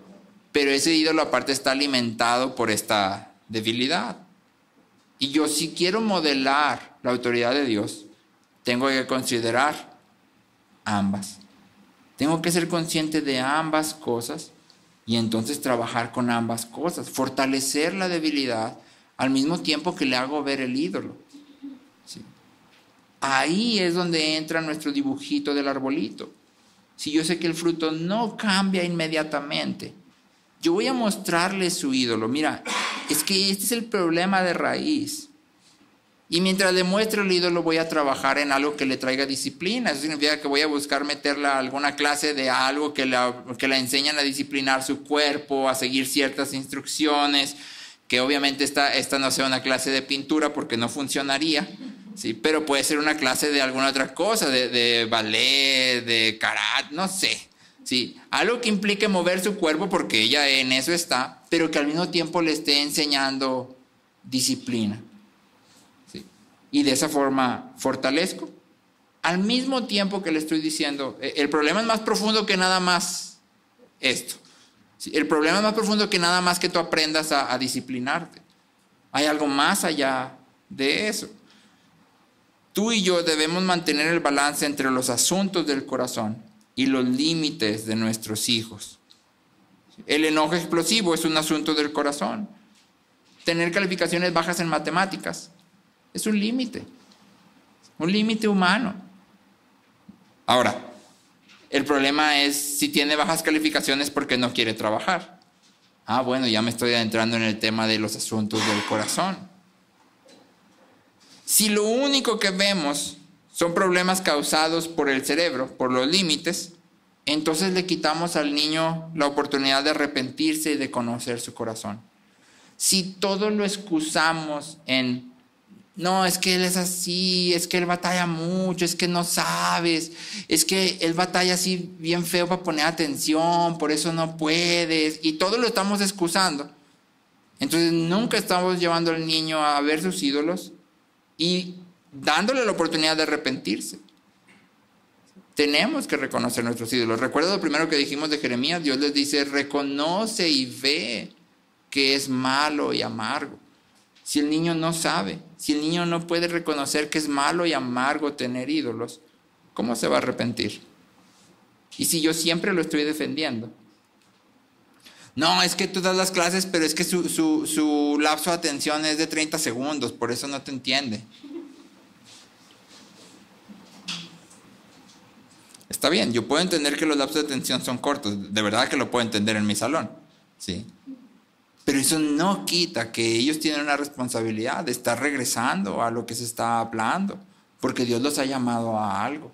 pero ese ídolo aparte está alimentado por esta debilidad. Y yo si quiero modelar la autoridad de Dios, tengo que considerar ambas. Tengo que ser consciente de ambas cosas y entonces trabajar con ambas cosas. Fortalecer la debilidad al mismo tiempo que le hago ver el ídolo. ¿Sí? Ahí es donde entra nuestro dibujito del arbolito. Si yo sé que el fruto no cambia inmediatamente, yo voy a mostrarle su ídolo. Mira, es que este es el problema de raíz. Y mientras le muestro el ídolo, voy a trabajar en algo que le traiga disciplina. Eso significa que voy a buscar meterla a alguna clase de algo que la enseñan a disciplinar su cuerpo, a seguir ciertas instrucciones, que obviamente esta no sea una clase de pintura porque no funcionaría. Sí, pero puede ser una clase de alguna otra cosa, de ballet, de karate, no sé. Sí, algo que implique mover su cuerpo porque ella en eso está, pero que al mismo tiempo le esté enseñando disciplina. Sí. Y de esa forma fortalezco. Al mismo tiempo que le estoy diciendo, el problema es más profundo que nada más esto. Sí, el problema es más profundo que nada más que tú aprendas a disciplinarte. Hay algo más allá de eso. Tú y yo debemos mantener el balance entre los asuntos del corazón y los límites de nuestros hijos. El enojo explosivo es un asunto del corazón. Tener calificaciones bajas en matemáticas es un límite humano. Ahora, el problema es si tiene bajas calificaciones porque no quiere trabajar. Bueno, ya me estoy adentrando en el tema de los asuntos del corazón. Si lo único que vemos son problemas causados por el cerebro, por los límites, entonces le quitamos al niño la oportunidad de arrepentirse y de conocer su corazón. Si todo lo excusamos en, no, es que él es así, es que él batalla mucho, es que no sabes, es que él batalla así bien feo para poner atención, por eso no puedes, y todo lo estamos excusando, entonces nunca estamos llevando al niño a ver sus ídolos y dándole la oportunidad de arrepentirse. Tenemos que reconocer nuestros ídolos. Recuerda lo primero que dijimos de Jeremías. Dios les dice, reconoce y ve que es malo y amargo. Si el niño no sabe, si el niño no puede reconocer que es malo y amargo tener ídolos, ¿cómo se va a arrepentir? Y si yo siempre lo estoy defendiendo. No, es que tú das las clases, pero es que su lapso de atención es de 30 segundos, por eso no te entiende. Está bien, yo puedo entender que los lapsos de atención son cortos, de verdad que lo puedo entender en mi salón, ¿sí? Pero eso no quita que ellos tienen una responsabilidad de estar regresando a lo que se está hablando, porque Dios los ha llamado a algo.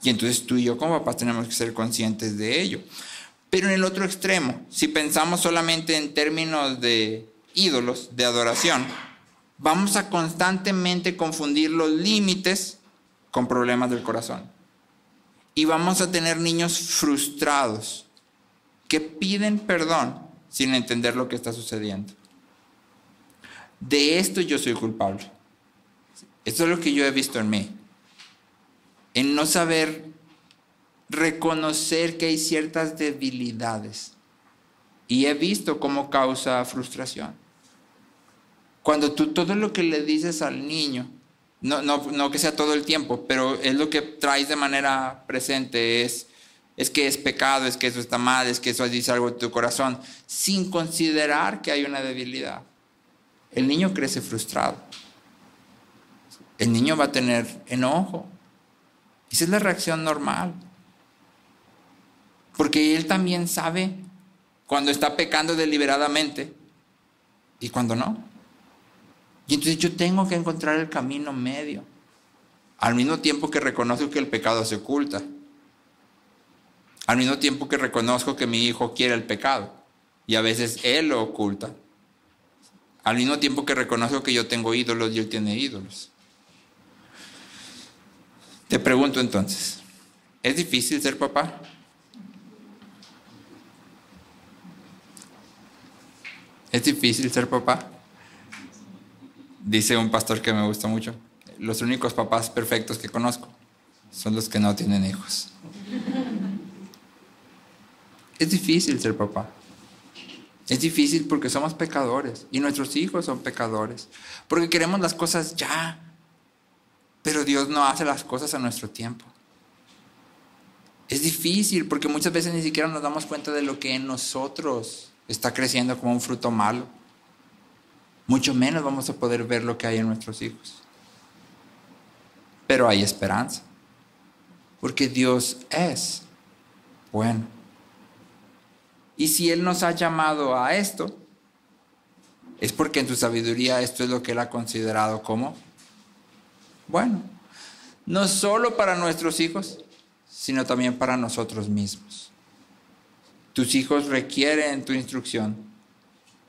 Y entonces tú y yo como papás tenemos que ser conscientes de ello. Pero en el otro extremo, si pensamos solamente en términos de ídolos, de adoración, vamos a constantemente confundir los límites con problemas del corazón. Y vamos a tener niños frustrados que piden perdón sin entender lo que está sucediendo. De esto yo soy culpable. Esto es lo que yo he visto en mí. En no saber reconocer que hay ciertas debilidades. Y he visto cómo causa frustración. Cuando tú todo lo que le dices al niño, no que sea todo el tiempo, pero es lo que traes de manera presente, es que es pecado, es que eso está mal, es que eso dice algo de tu corazón, sin considerar que hay una debilidad. El niño crece frustrado. El niño va a tener enojo. Esa es la reacción normal. Porque él también sabe cuando está pecando deliberadamente y cuando no. Y entonces yo tengo que encontrar el camino medio. Al mismo tiempo que reconozco que el pecado se oculta. Al mismo tiempo que reconozco que mi hijo quiere el pecado. Y a veces él lo oculta. Al mismo tiempo que reconozco que yo tengo ídolos y él tiene ídolos. Te pregunto entonces, ¿es difícil ser papá? ¿Es difícil ser papá? Dice un pastor que me gusta mucho, los únicos papás perfectos que conozco son los que no tienen hijos. Es difícil ser papá. Es difícil porque somos pecadores y nuestros hijos son pecadores. Porque queremos las cosas ya, pero Dios no hace las cosas a nuestro tiempo. Es difícil porque muchas veces ni siquiera nos damos cuenta de lo que en nosotros está creciendo como un fruto malo. Mucho menos vamos a poder ver lo que hay en nuestros hijos. Pero hay esperanza. Porque Dios es bueno. Y si Él nos ha llamado a esto, es porque en su sabiduría esto es lo que Él ha considerado como bueno. No solo para nuestros hijos, sino también para nosotros mismos. Tus hijos requieren tu instrucción.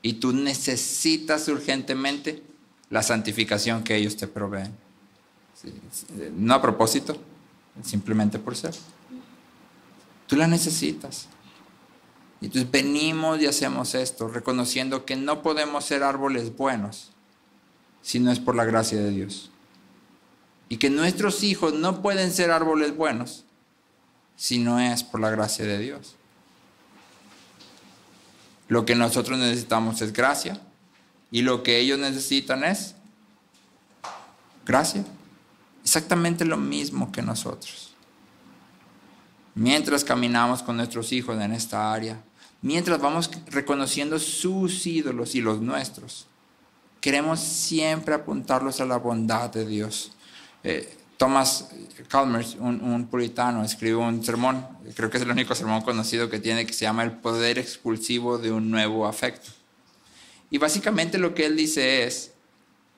Y tú necesitas urgentemente la santificación que ellos te proveen. No a propósito, simplemente por ser. Tú la necesitas. Y entonces venimos y hacemos esto, reconociendo que no podemos ser árboles buenos si no es por la gracia de Dios. Y que nuestros hijos no pueden ser árboles buenos si no es por la gracia de Dios. Lo que nosotros necesitamos es gracia y lo que ellos necesitan es gracia. Exactamente lo mismo que nosotros. Mientras caminamos con nuestros hijos en esta área, mientras vamos reconociendo sus ídolos y los nuestros, queremos siempre apuntarlos a la bondad de Dios. Thomas Chalmers, un puritano, escribió un sermón, creo que es el único sermón conocido que tiene, que se llama El poder expulsivo de un nuevo afecto. Y básicamente lo que él dice es,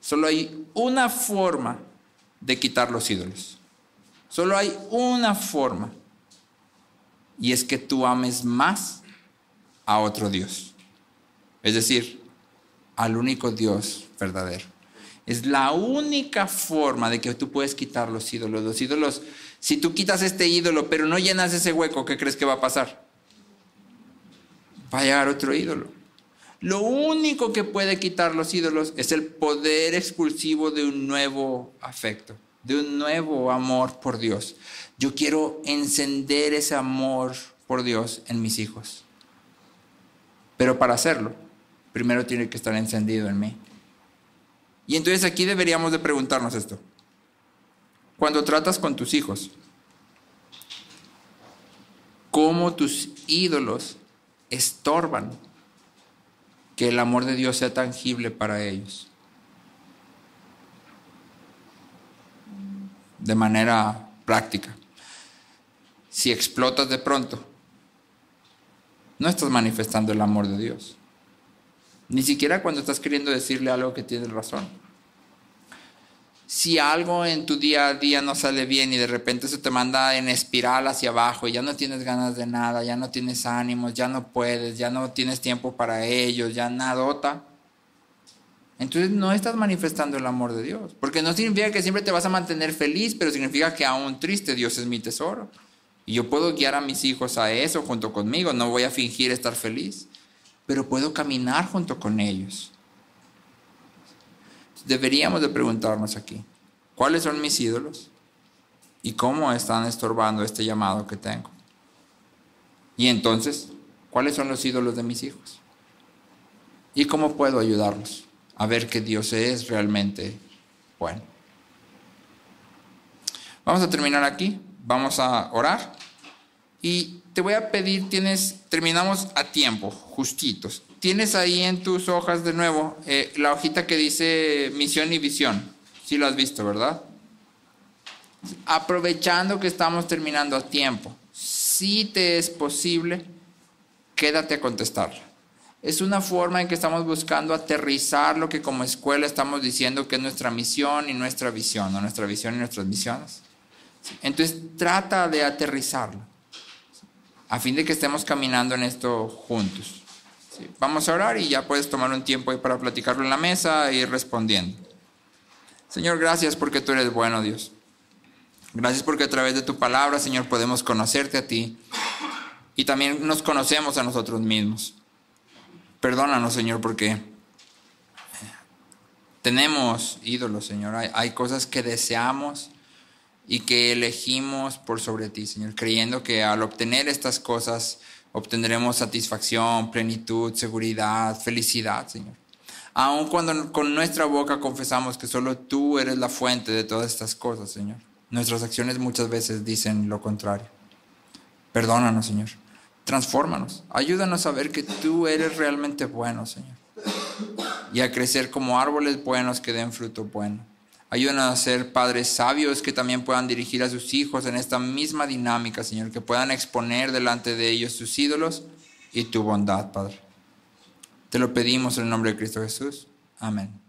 solo hay una forma de quitar los ídolos. Solo hay una forma. Y es que tú ames más a otro Dios. Es decir, al único Dios verdadero. Es la única forma de que tú puedes quitar los ídolos. Los ídolos, si tú quitas este ídolo, pero no llenas ese hueco, ¿qué crees que va a pasar? Va a llegar otro ídolo. Lo único que puede quitar los ídolos es el poder expulsivo de un nuevo afecto, de un nuevo amor por Dios. Yo quiero encender ese amor por Dios en mis hijos. Pero para hacerlo, primero tiene que estar encendido en mí. Y entonces aquí deberíamos de preguntarnos esto. Cuando tratas con tus hijos, ¿cómo tus ídolos estorban que el amor de Dios sea tangible para ellos? De manera práctica. Si explotas de pronto, no estás manifestando el amor de Dios. Ni siquiera cuando estás queriendo decirle algo que tienes razón. Si algo en tu día a día no sale bien y de repente se te manda en espiral hacia abajo y ya no tienes ganas de nada, ya no tienes ánimos, ya no puedes, ya no tienes tiempo para ellos, ya nadota, entonces no estás manifestando el amor de Dios. Porque no significa que siempre te vas a mantener feliz, pero significa que aún triste Dios es mi tesoro. Y yo puedo guiar a mis hijos a eso junto conmigo. No voy a fingir estar feliz, pero puedo caminar junto con ellos. Deberíamos de preguntarnos aquí, ¿cuáles son mis ídolos? ¿Y cómo están estorbando este llamado que tengo? Y entonces, ¿cuáles son los ídolos de mis hijos? ¿Y cómo puedo ayudarlos a ver que Dios es realmente bueno? Vamos a terminar aquí, vamos a orar. Y te voy a pedir, terminamos a tiempo, justitos. Tienes ahí en tus hojas de nuevo la hojita que dice misión y visión. Sí lo has visto, ¿verdad? Aprovechando que estamos terminando a tiempo, si te es posible, quédate a contestarla. Es una forma en que estamos buscando aterrizar lo que como escuela estamos diciendo que es nuestra misión y nuestra visión, o nuestra visión y nuestras misiones. Entonces trata de aterrizarlo, a fin de que estemos caminando en esto juntos. ¿Sí? Vamos a orar y ya puedes tomar un tiempo ahí para platicarlo en la mesa e ir respondiendo. Señor, gracias porque tú eres bueno, Dios. Gracias porque a través de tu palabra, Señor, podemos conocerte a ti y también nos conocemos a nosotros mismos. Perdónanos, Señor, porque tenemos ídolos, Señor. Hay cosas que deseamos y que elegimos por sobre ti, Señor, creyendo que al obtener estas cosas obtendremos satisfacción, plenitud, seguridad, felicidad, Señor. Aun cuando con nuestra boca confesamos que solo tú eres la fuente de todas estas cosas, Señor, nuestras acciones muchas veces dicen lo contrario. Perdónanos, Señor. Transfórmanos. Ayúdanos a ver que tú eres realmente bueno, Señor. Y a crecer como árboles buenos que den fruto bueno. Ayúdanos a ser padres sabios que también puedan dirigir a sus hijos en esta misma dinámica, Señor. Que puedan exponer delante de ellos sus ídolos y tu bondad, Padre. Te lo pedimos en el nombre de Cristo Jesús. Amén.